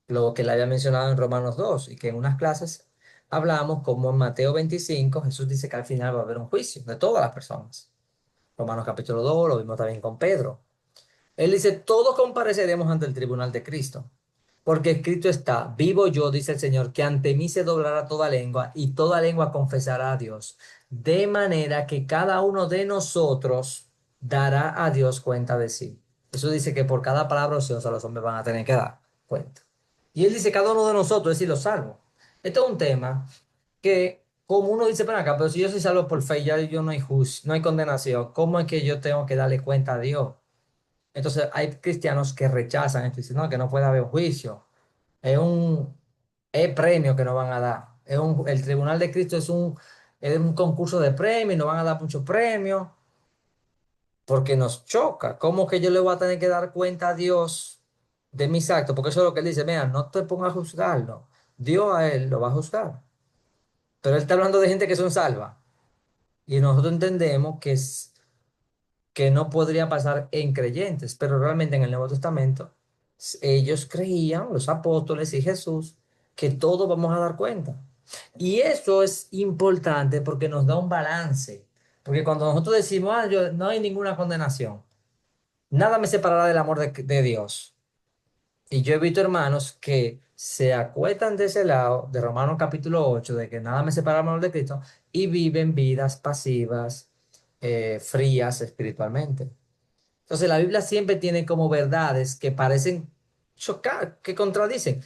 lo que le había mencionado en Romanos 2 y que en unas clases hablamos como en Mateo 25 Jesús dice que al final va a haber un juicio de todas las personas. Romanos capítulo 2 lo vimos también con Pedro. Él dice, todos compareceremos ante el tribunal de Cristo, porque escrito está, vivo yo, dice el Señor, que ante mí se doblará toda lengua y toda lengua confesará a Dios, de manera que cada uno de nosotros dará a Dios cuenta de sí. Eso dice que por cada palabra ociosa los hombres van a tener que dar cuenta. Y él dice, cada uno de nosotros, es decir, los salvos. Esto es un tema que, como uno dice, pero acá, pero si yo soy salvo por fe, ya yo no hay no hay condenación, ¿cómo es que yo tengo que darle cuenta a Dios? Entonces hay cristianos que rechazan esto y dicen, no, que no puede haber juicio. Es un premio que nos van a dar. El Tribunal de Cristo es un concurso de premios y nos van a dar muchos premios porque nos choca. ¿Cómo que yo le voy a tener que dar cuenta a Dios de mis actos? Porque eso es lo que él dice, mira, no te pongas a juzgarlo. Dios a él lo va a juzgar. Pero él está hablando de gente que son salvas. Y nosotros entendemos que no podría pasar en creyentes, pero realmente en el Nuevo Testamento ellos creían, los apóstoles y Jesús, que todos vamos a dar cuenta. Y eso es importante porque nos da un balance. Porque cuando nosotros decimos, no hay ninguna condenación, nada me separará del amor de Dios. Y yo he visto hermanos que se acuestan de ese lado, de Romanos capítulo 8 de que nada me separa del amor de Cristo, y viven vidas pasivas, frías espiritualmente. Entonces la Biblia siempre tiene como verdades que parecen chocar, que contradicen.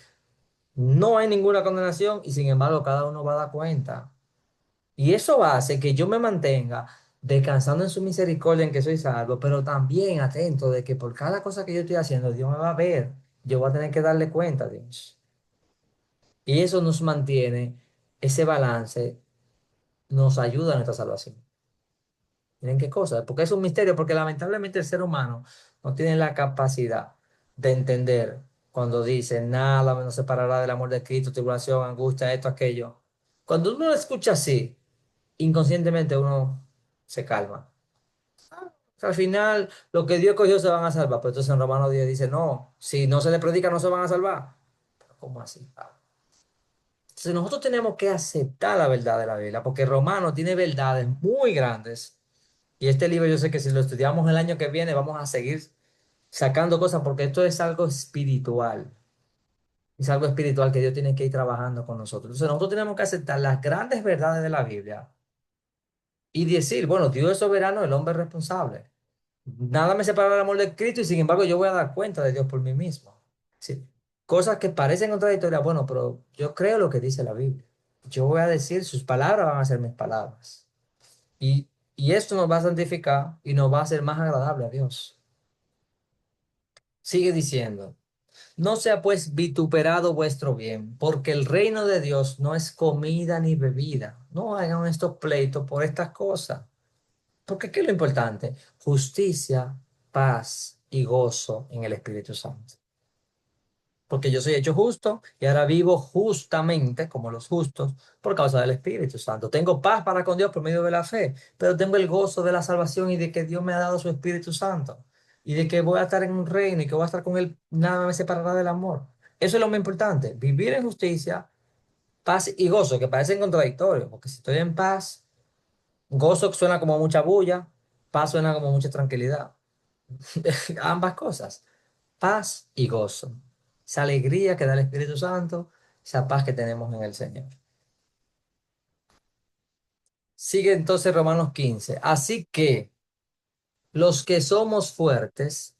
No hay ninguna condenación y sin embargo cada uno va a dar cuenta. Y eso hace que yo me mantenga descansando en su misericordia en que soy salvo, pero también atento de que por cada cosa que yo estoy haciendo, Dios me va a ver. Yo voy a tener que darle cuenta a Dios. Y eso nos mantiene, ese balance nos ayuda a nuestra salvación. Miren qué cosa, porque es un misterio, porque lamentablemente el ser humano no tiene la capacidad de entender cuando dice nada nos separará del amor de Cristo, tribulación, angustia, esto, aquello. Cuando uno lo escucha así, inconscientemente uno se calma. Al final, lo que Dios cogió se van a salvar, pero entonces en Romanos 10 dice, no, si no se les predica no se van a salvar. Pero ¿cómo así? Entonces nosotros tenemos que aceptar la verdad de la Biblia, porque Romanos tiene verdades muy grandes. Y este libro yo sé que si lo estudiamos el año que viene vamos a seguir sacando cosas porque esto es algo espiritual. Es algo espiritual que Dios tiene que ir trabajando con nosotros. Entonces nosotros tenemos que aceptar las grandes verdades de la Biblia y decir, bueno, Dios es soberano, el hombre es responsable. Nada me separa del amor de Cristo y sin embargo yo voy a dar cuenta de Dios por mí mismo. Sí. Cosas que parecen contradictorias, bueno, pero yo creo lo que dice la Biblia. Yo voy a decir, sus palabras van a ser mis palabras. Y esto nos va a santificar y nos va a hacer más agradable a Dios. Sigue diciendo, no sea pues vituperado vuestro bien, porque el reino de Dios no es comida ni bebida. No hagan estos pleitos por estas cosas. Porque ¿qué es lo importante? Justicia, paz y gozo en el Espíritu Santo. Porque yo soy hecho justo y ahora vivo justamente como los justos por causa del Espíritu Santo. Tengo paz para con Dios por medio de la fe, pero tengo el gozo de la salvación y de que Dios me ha dado su Espíritu Santo y de que voy a estar en un reino y que voy a estar con Él, nada me separará del amor. Eso es lo más importante, vivir en justicia, paz y gozo, que parecen contradictorios, porque si estoy en paz, gozo suena como mucha bulla, paz suena como mucha tranquilidad. Ambas cosas, paz y gozo. Esa alegría que da el Espíritu Santo, esa paz que tenemos en el Señor. Sigue entonces Romanos 15. Así que los que somos fuertes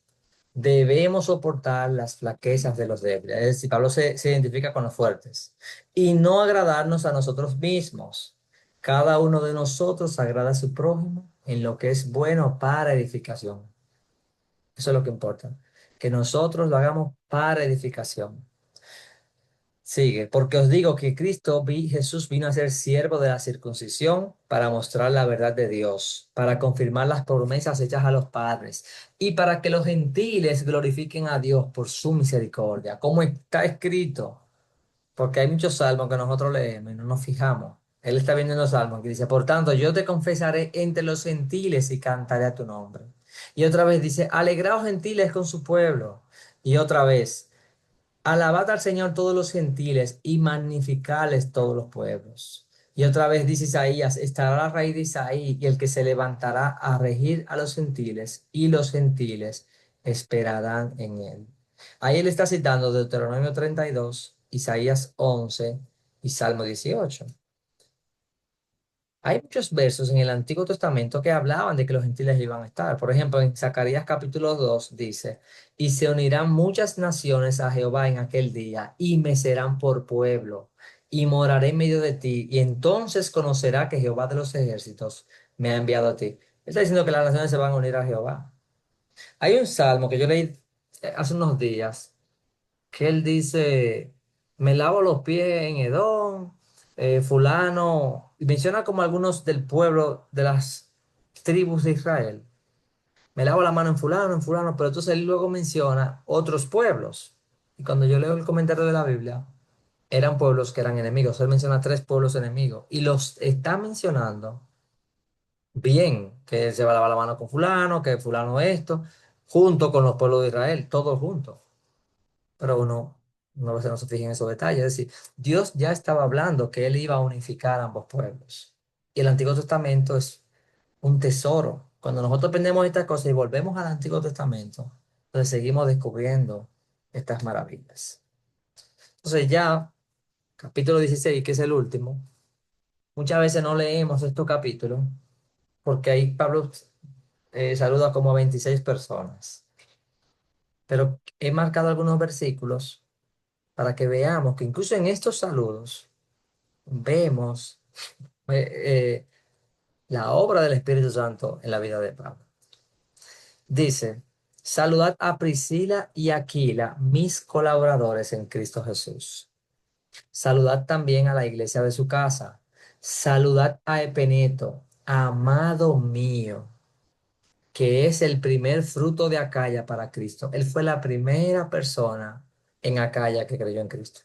debemos soportar las flaquezas de los débiles. Es decir, Pablo se identifica con los fuertes y no agradarnos a nosotros mismos. Cada uno de nosotros agrada a su prójimo en lo que es bueno para edificación. Eso es lo que importa, que nosotros lo hagamos para edificación. Sigue, porque os digo que Jesús vino a ser siervo de la circuncisión para mostrar la verdad de Dios, para confirmar las promesas hechas a los padres y para que los gentiles glorifiquen a Dios por su misericordia, como está escrito, porque hay muchos salmos que nosotros leemos y no nos fijamos. Él está viendo en los salmos que dice, por tanto, yo te confesaré entre los gentiles y cantaré a tu nombre. Y otra vez dice, alegraos gentiles con su pueblo. Y otra vez, alabad al Señor todos los gentiles y magnificales todos los pueblos. Y otra vez dice Isaías, estará la raíz de Isaí y el que se levantará a regir a los gentiles y los gentiles esperarán en él. Ahí él está citando Deuteronomio 32, Isaías 11 y Salmo 18. Hay muchos versos en el Antiguo Testamento que hablaban de que los gentiles iban a estar. Por ejemplo, en Zacarías capítulo 2 dice, y se unirán muchas naciones a Jehová en aquel día, y me serán por pueblo, y moraré en medio de ti, y entonces conocerá que Jehová de los ejércitos me ha enviado a ti. Él está diciendo que las naciones se van a unir a Jehová. Hay un salmo que yo leí hace unos días, que él dice, me lavo los pies en Edom, fulano, y menciona como algunos del pueblo de las tribus de Israel. Me lavo la mano en fulano, pero entonces él luego menciona otros pueblos. Y cuando yo leo el comentario de la Biblia, eran pueblos que eran enemigos. Él menciona tres pueblos enemigos y los está mencionando bien, que se va a lavar la mano con fulano, que fulano esto, junto con los pueblos de Israel, todos juntos. Pero uno a veces no se fija en esos detalles. Es decir, Dios ya estaba hablando que Él iba a unificar ambos pueblos. Y el Antiguo Testamento es un tesoro. Cuando nosotros aprendemos estas cosas y volvemos al Antiguo Testamento, entonces seguimos descubriendo estas maravillas. Entonces ya, capítulo 16, que es el último, muchas veces no leemos estos capítulos porque ahí Pablo saluda como a 26 personas. Pero he marcado algunos versículos para que veamos que incluso en estos saludos vemos eh, la obra del Espíritu Santo en la vida de Pablo. Dice, saludad a Priscila y Aquila, mis colaboradores en Cristo Jesús. Saludad también a la iglesia de su casa. Saludad a Epeneto, amado mío, que es el primer fruto de Acaya para Cristo. Él fue la primera persona en Acaya que creyó en Cristo.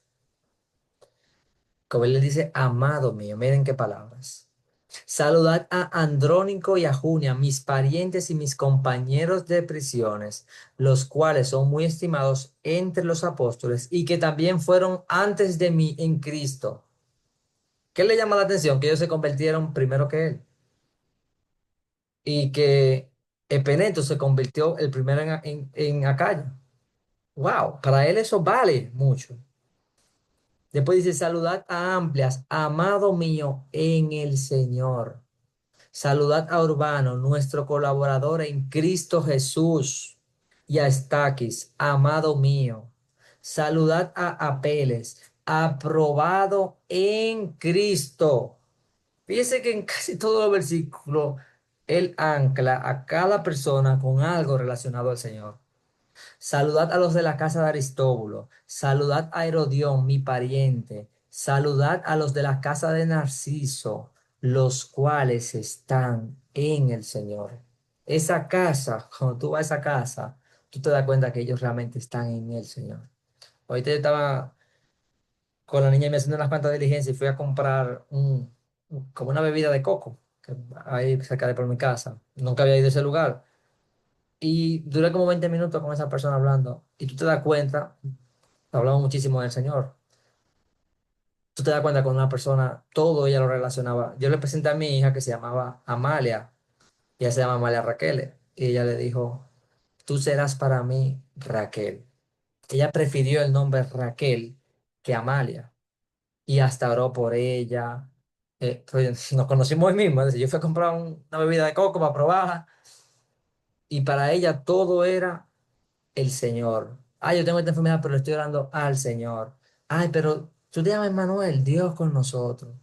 Como él le dice, amado mío, miren qué palabras. Saludad a Andrónico y a Junia, mis parientes y mis compañeros de prisiones, los cuales son muy estimados entre los apóstoles y que también fueron antes de mí en Cristo. ¿Qué le llama la atención? Que ellos se convirtieron primero que él y que Epeneto se convirtió el primero en Acaya. Wow, para él eso vale mucho. Después dice, saludad a Amplias, amado mío en el Señor. Saludad a Urbano, nuestro colaborador en Cristo Jesús, y a Estaquis, amado mío. Saludad a Apeles, aprobado en Cristo. Fíjese que en casi todos los versículos él ancla a cada persona con algo relacionado al Señor. Saludad a los de la casa de Aristóbulo. Saludad a Herodión, mi pariente. Saludad a los de la casa de Narciso, los cuales están en el Señor. Esa casa, cuando tú vas a esa casa, tú te das cuenta que ellos realmente están en el Señor. Ahorita yo estaba con la niña y me haciendo unas cuantas diligencias y fui a comprar como una bebida de coco, que ahí cerca de por mi casa. Nunca había ido a ese lugar. Y duré como 20 minutos con esa persona hablando. Y tú te das cuenta, hablamos muchísimo del Señor. Tú te das cuenta con una persona, todo ella lo relacionaba. Yo le presenté a mi hija que se llamaba Amalia. Ella se llama Amalia Raquel. Y ella le dijo, tú serás para mí Raquel. Ella prefirió el nombre Raquel que Amalia. Y hasta oró por ella. Pues, nos conocimos hoy mismo. Es decir, yo fui a comprar una bebida de coco para probarla. Y para ella todo era el Señor. Ay, yo tengo esta enfermedad, pero le estoy orando al Señor. Ay, pero tú te llamas Manuel, Dios con nosotros.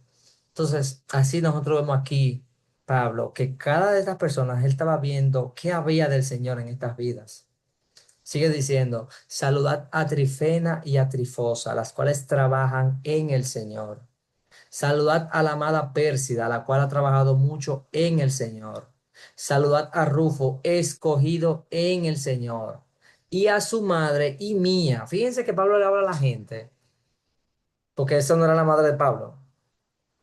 Entonces, así nosotros vemos aquí, Pablo, que cada de estas personas, él estaba viendo qué había del Señor en estas vidas. Sigue diciendo, saludad a Trifena y a Trifosa, las cuales trabajan en el Señor. Saludad a la amada Pérsida, la cual ha trabajado mucho en el Señor. Saludad a Rufo, escogido en el Señor. Y a su madre y mía. Fíjense que Pablo le habla a la gente, porque esa no era la madre de Pablo.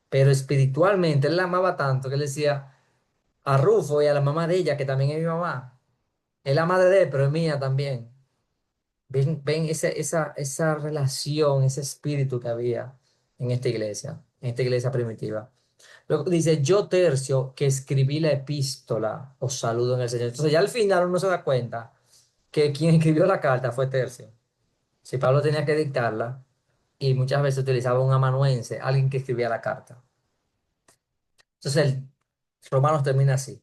Pero espiritualmente él la amaba tanto que él decía a Rufo y a la mamá de ella, que también es mi mamá. Es la madre de él, pero es mía también. Ven esa relación, ese espíritu que había en esta iglesia primitiva. Luego dice, yo Tercio, que escribí la epístola, os saludo en el Señor. Entonces ya al final uno se da cuenta que quien escribió la carta fue Tercio. Si Pablo tenía que dictarla, y muchas veces utilizaba un amanuense, alguien que escribía la carta. Entonces el Romanos termina así.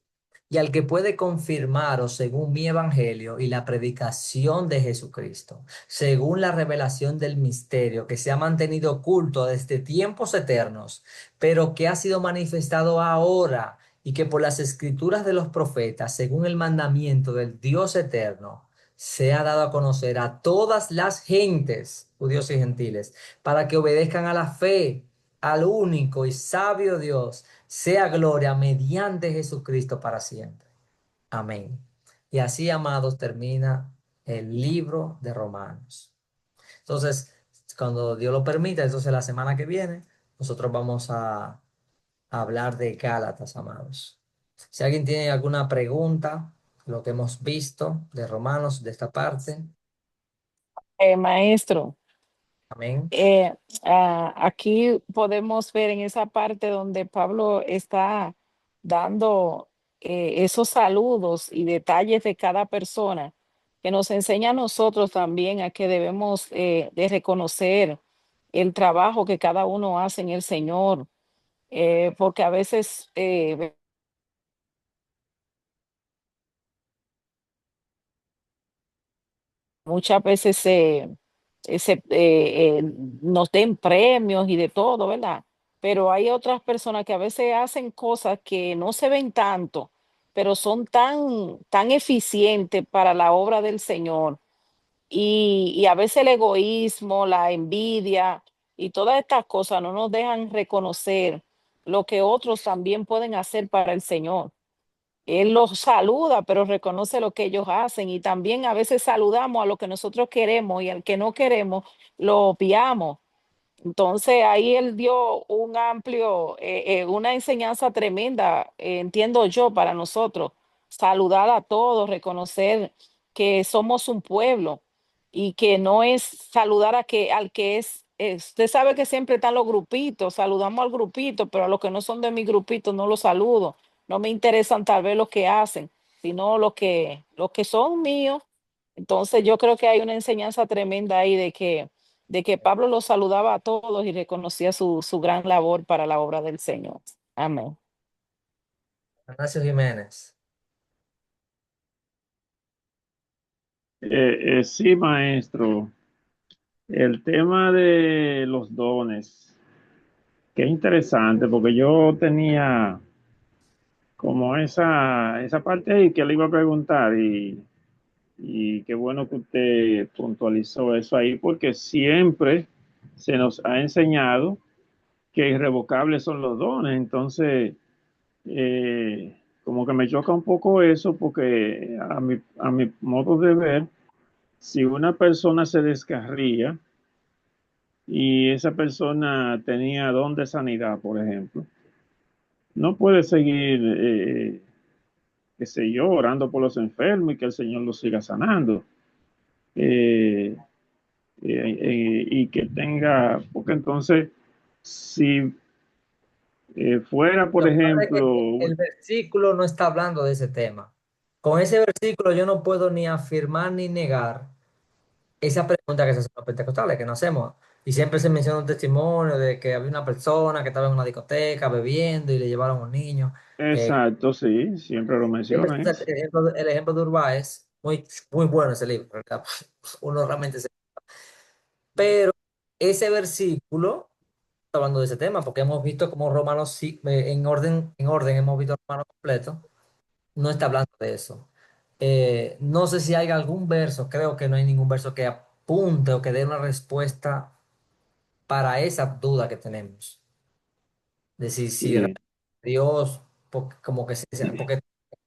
Y al que puede confirmaros según mi evangelio y la predicación de Jesucristo, según la revelación del misterio que se ha mantenido oculto desde tiempos eternos, pero que ha sido manifestado ahora y que por las escrituras de los profetas, según el mandamiento del Dios eterno, se ha dado a conocer a todas las gentes, judíos y gentiles, para que obedezcan a la fe, al único y sabio Dios sea gloria mediante Jesucristo para siempre. Amén. Y así, amados, termina el libro de Romanos. Entonces, cuando Dios lo permita, entonces la semana que viene, nosotros vamos a hablar de Gálatas, amados. Si alguien tiene alguna pregunta, lo que hemos visto de Romanos, de esta parte, Maestro, amén. aquí podemos ver en esa parte donde Pablo está dando esos saludos y detalles de cada persona, que nos enseña a nosotros también a que debemos de reconocer el trabajo que cada uno hace en el Señor, porque a veces muchas veces nos den premios y de todo, ¿verdad? Pero hay otras personas que a veces hacen cosas que no se ven tanto, pero son tan eficientes para la obra del Señor. Y a veces el egoísmo, la envidia y todas estas cosas no nos dejan reconocer lo que otros también pueden hacer para el Señor. Él los saluda, pero reconoce lo que ellos hacen y también a veces saludamos a lo que nosotros queremos y al que no queremos lo obviamos. Entonces ahí él dio un amplio, una enseñanza tremenda, entiendo yo, para nosotros, saludar a todos, reconocer que somos un pueblo y que no es saludar al que usted sabe que siempre están los grupitos, saludamos al grupito, pero a los que no son de mi grupito no los saludo, no me interesan tal vez lo que hacen, sino los que son míos. Entonces yo creo que hay una enseñanza tremenda ahí de que Pablo los saludaba a todos y reconocía su gran labor para la obra del Señor. Amén. Ignacio Jiménez. Sí, maestro. El tema de los dones, que es interesante, porque yo tenía como esa parte ahí que le iba a preguntar y qué bueno que usted puntualizó eso ahí, porque siempre se nos ha enseñado que irrevocables son los dones. Entonces, como que me choca un poco eso, porque a mi modo de ver, si una persona se descarría y esa persona tenía don de sanidad, por ejemplo, no puede seguir, qué sé yo, orando por los enfermos y que el Señor los siga sanando. Eh, y que tenga, porque entonces, si fuera, por Lo que pasa es que ejemplo, el versículo no está hablando de ese tema. Con ese versículo yo no puedo ni afirmar ni negar esa pregunta que se hacen los pentecostales, que no hacemos. Y siempre se menciona un testimonio de que había una persona que estaba en una discoteca bebiendo y le llevaron a un niño. Eh, exacto, sí, siempre lo siempre mencionan se usa eso. el ejemplo de Urbáez, muy bueno ese libro, ¿verdad? Uno realmente se... Pero ese versículo está hablando de ese tema, porque hemos visto como Romanos, en orden, hemos visto Romanos completo, no está hablando de eso. No sé si hay algún verso, creo que no hay ningún verso que apunte o que dé una respuesta para esa duda que tenemos. De si Sí, Dios, como que porque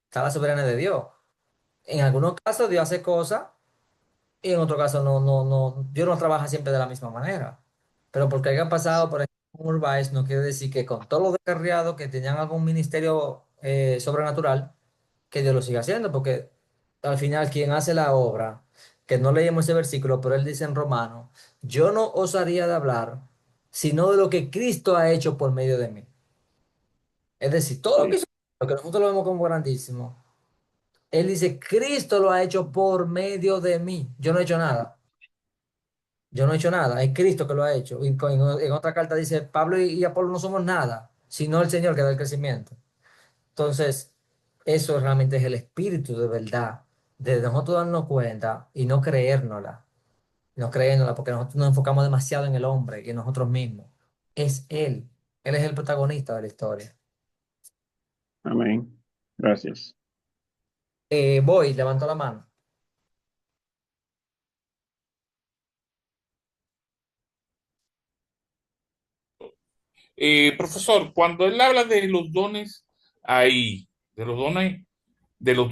está la soberanía de Dios. En algunos casos Dios hace cosas y en otros casos Dios no trabaja siempre de la misma manera. Pero porque haya pasado, por ejemplo, con Urbáez, no quiere decir que con todos los descarriados que tenían algún ministerio sobrenatural, que Dios lo siga haciendo, porque al final quien hace la obra, que no leímos ese versículo, pero él dice en Romano, yo no osaría de hablar sino de lo que Cristo ha hecho por medio de mí. Es decir, todo lo que Sí. hizo, lo que nosotros lo vemos como grandísimo, él dice, Cristo lo ha hecho por medio de mí. Yo no he hecho nada. Yo no he hecho nada. Es Cristo que lo ha hecho. Y en otra carta dice, Pablo y Apolo no somos nada, sino el Señor que da el crecimiento. Entonces, eso realmente es el espíritu de verdad, de nosotros darnos cuenta y no creérnosla. No creérnosla porque nosotros nos enfocamos demasiado en el hombre y en nosotros mismos. Es Él. Él es el protagonista de la historia. Amén. Gracias. Voy, levanto la mano. Profesor, cuando él habla de los dones ahí, de los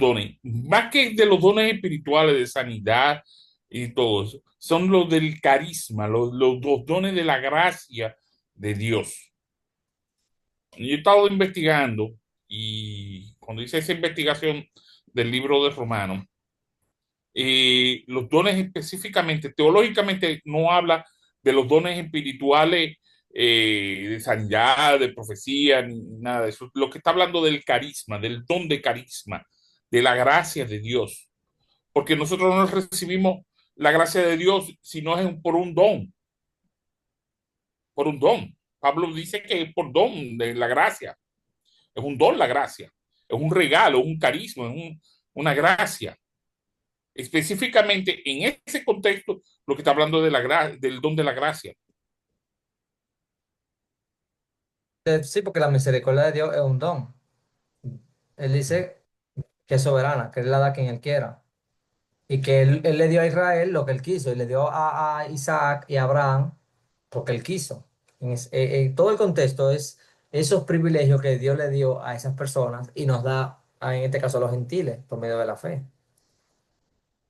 dones, más que de los dones espirituales de sanidad y todo eso, son los del carisma, los dones de la gracia de Dios. Yo he estado investigando y cuando hice esa investigación del libro de Romanos, los dones específicamente, teológicamente no habla de los dones espirituales de sanidad, de profecía, ni nada de eso. Lo que está hablando del carisma, del don de carisma, de la gracia de Dios. Porque nosotros no recibimos la gracia de Dios si no es por un don, por un don. Pablo dice que es por don de la gracia. Es un don la gracia. Es un regalo, es un carisma, una gracia. Específicamente en ese contexto, lo que está hablando del don de la gracia. Sí, porque la misericordia de Dios es un don. Él dice que es soberana, que Él la da a quien Él quiera. Y que él le dio a Israel lo que Él quiso. Y le dio a Isaac y a Abraham porque Él quiso. Todo el contexto es esos privilegios que Dios le dio a esas personas y nos da, en este caso, a los gentiles, por medio de la fe.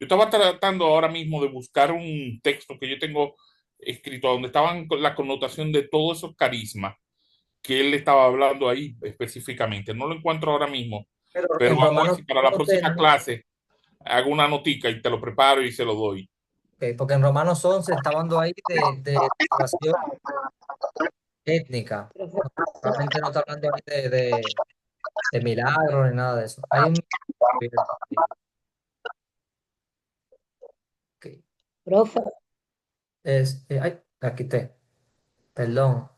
Yo estaba tratando ahora mismo de buscar un texto que yo tengo escrito donde estaban con la connotación de todos esos carismas que él estaba hablando ahí específicamente. No lo encuentro ahora mismo, Pero pero en vamos a ver Romanos si para la 11, próxima clase hago una notica y te lo preparo y se lo doy. porque en Romanos 11 está hablando ahí de salvación étnica. Realmente no está hablando ahí de milagros ni nada de eso. Hay un... Ok. Profe, Ay, la quité. Perdón.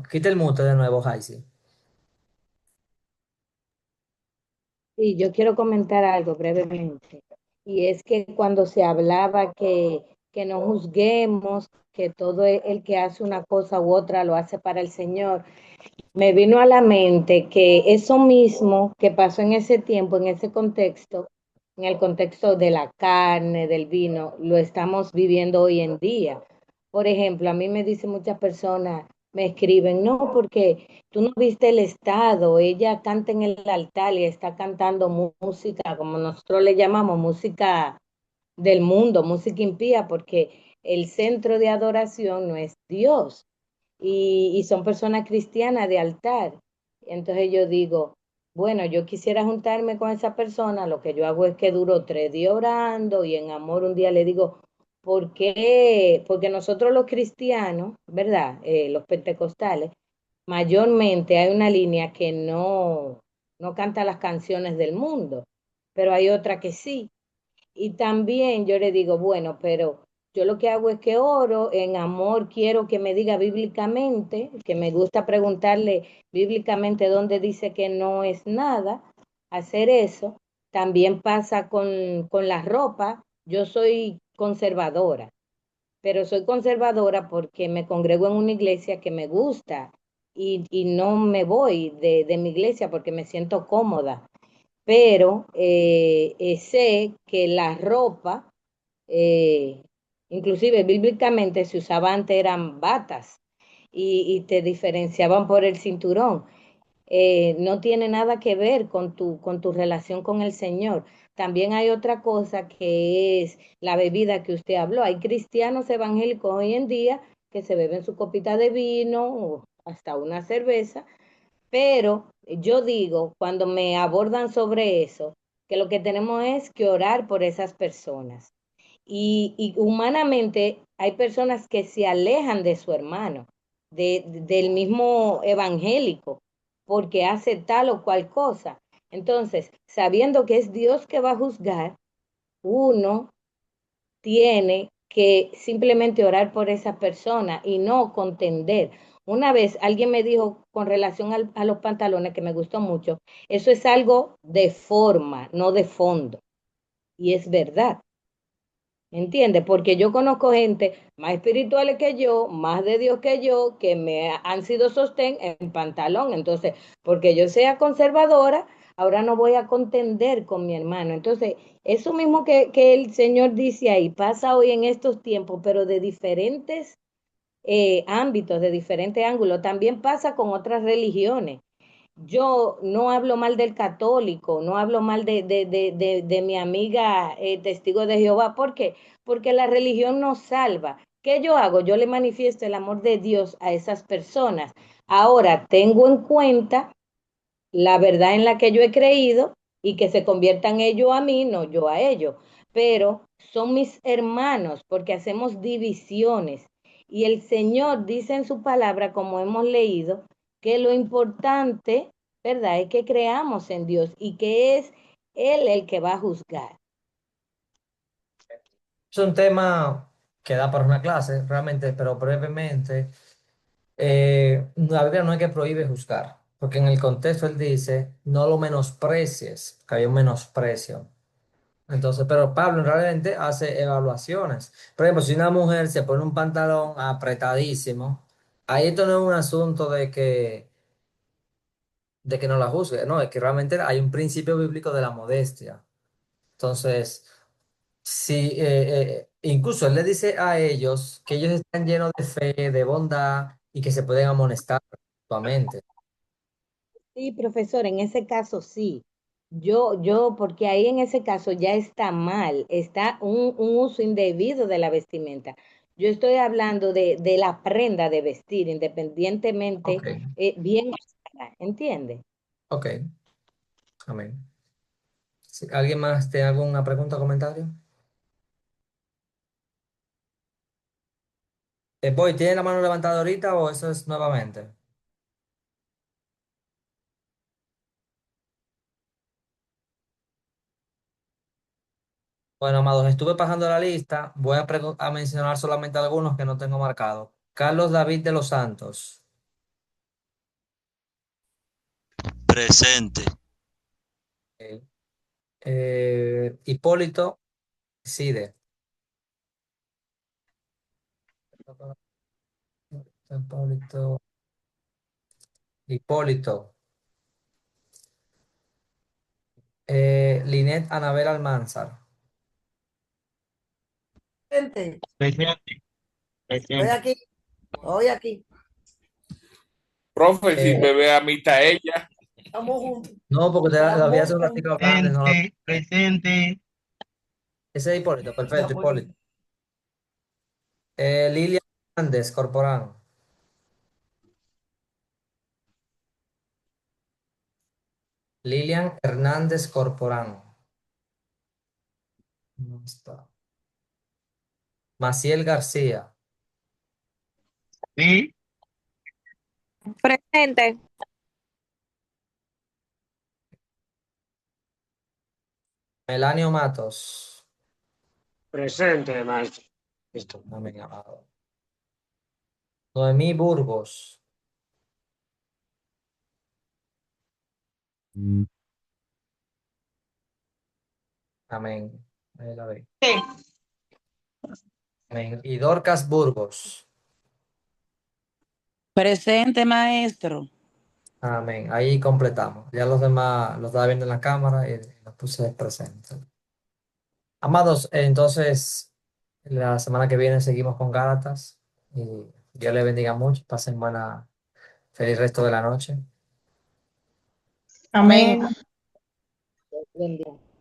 Quita el mute de nuevo, Jaisi. sí, yo quiero comentar algo brevemente. Y es que cuando se hablaba que no juzguemos, que todo el que hace una cosa u otra lo hace para el Señor, me vino a la mente que eso mismo que pasó en ese tiempo, en ese contexto, en el contexto de la carne, del vino, lo estamos viviendo hoy en día. Por ejemplo, a mí me dicen muchas personas, me escriben, no, porque tú no viste el estado, ella canta en el altar y está cantando música, como nosotros le llamamos, música del mundo, música impía, porque el centro de adoración no es Dios y son personas cristianas de altar. Entonces yo digo, bueno, yo quisiera juntarme con esa persona, lo que yo hago es que duro 3 días orando y en amor un día le digo, ¿por qué? Porque nosotros los cristianos, ¿verdad? Los pentecostales, mayormente hay una línea que no canta las canciones del mundo, pero hay otra que sí. Y también yo le digo, bueno, pero yo lo que hago es que oro, en amor quiero que me diga bíblicamente, que me gusta preguntarle bíblicamente dónde dice que no es nada, hacer eso. También pasa con la ropa. Yo soy conservadora, pero soy conservadora porque me congrego en una iglesia que me gusta y no me voy de mi iglesia porque me siento cómoda, pero sé que la ropa, eh, inclusive bíblicamente se usaba antes eran batas y te diferenciaban por el cinturón. No tiene nada que ver con tu relación con el Señor. También hay otra cosa que es la bebida que usted habló. Hay cristianos evangélicos hoy en día que se beben su copita de vino o hasta una cerveza, pero yo digo, cuando me abordan sobre eso, que lo que tenemos es que orar por esas personas. Y humanamente hay personas que se alejan de su hermano, del mismo evangélico, porque hace tal o cual cosa. Entonces, sabiendo que es Dios que va a juzgar, uno tiene que simplemente orar por esa persona y no contender. Una vez alguien me dijo con relación a los pantalones, que me gustó mucho, eso es algo de forma, no de fondo. Y es verdad. ¿Entiendes? Porque yo conozco gente más espirituales que yo, más de Dios que yo, que me han sido sostén en pantalón. Entonces, porque yo sea conservadora, ahora no voy a contender con mi hermano. Entonces, eso mismo que el Señor dice ahí, pasa hoy en estos tiempos, pero de diferentes ámbitos, de diferentes ángulos. También pasa con otras religiones. Yo no hablo mal del católico, no hablo mal de mi amiga testigo de Jehová. ¿Por qué? Porque la religión nos salva. ¿Qué yo hago? Yo le manifiesto el amor de Dios a esas personas. Ahora, tengo en cuenta la verdad en la que yo he creído y que se conviertan ellos a mí, no yo a ellos. Pero son mis hermanos porque hacemos divisiones. Y el Señor dice en su palabra, como hemos leído, que lo importante, ¿verdad?, es que creamos en Dios y que es Él el que va a juzgar. Es un tema que da para una clase, realmente, pero brevemente. La Biblia no es que prohíbe juzgar, porque en el contexto él dice, no lo menosprecies, que hay un menosprecio. Entonces, pero Pablo realmente hace evaluaciones. Por ejemplo, si una mujer se pone un pantalón apretadísimo, ahí esto no es un asunto de que no la juzgue, no, es que realmente hay un principio bíblico de la modestia. Entonces, sí, incluso él le dice a ellos que ellos están llenos de fe, de bondad y que se pueden amonestar mutuamente. Sí, profesor, en ese caso sí. Porque ahí en ese caso ya está mal, está un uso indebido de la vestimenta. Yo estoy hablando de la prenda de vestir, independientemente, Ok, bien usada, ¿entiende? ok, amén. Si ¿alguien más tiene alguna pregunta o comentario? Boy, ¿tiene la mano levantada ahorita o eso es nuevamente? Bueno, amados, estuve pasando la lista. Voy a mencionar solamente algunos que no tengo marcados. Carlos David de los Santos. Presente. Ok. Hipólito Cide. Hipólito. Hipólito. Linet Anabel Almanzar. Gente, Presente. estoy Presente. aquí, estoy aquí, Profe, si Eh, me ve a mí, está ella. estamos juntos, no, porque te lo había hace estamos un ratito hablando y no lo... Presente. Presente. Ese es Hipólito, perfecto, estamos Hipólito. aquí. Lilia Hernández Corporán. Lilian Hernández Corporán. No está. Maciel García. Sí. Presente. Melanio Matos. Presente, maestro. Listo. Amén, amado. Noemí Burgos. Amén. Ahí la ve. Sí. Amén. Y Dorcas Burgos. Presente, maestro. Amén. Ahí completamos. Ya los demás los estaba viendo en la cámara y los puse presentes. Amados, entonces la semana que viene seguimos con Gálatas y Dios les bendiga mucho. Pasen buena, feliz resto de la noche. Amén. Bendiga.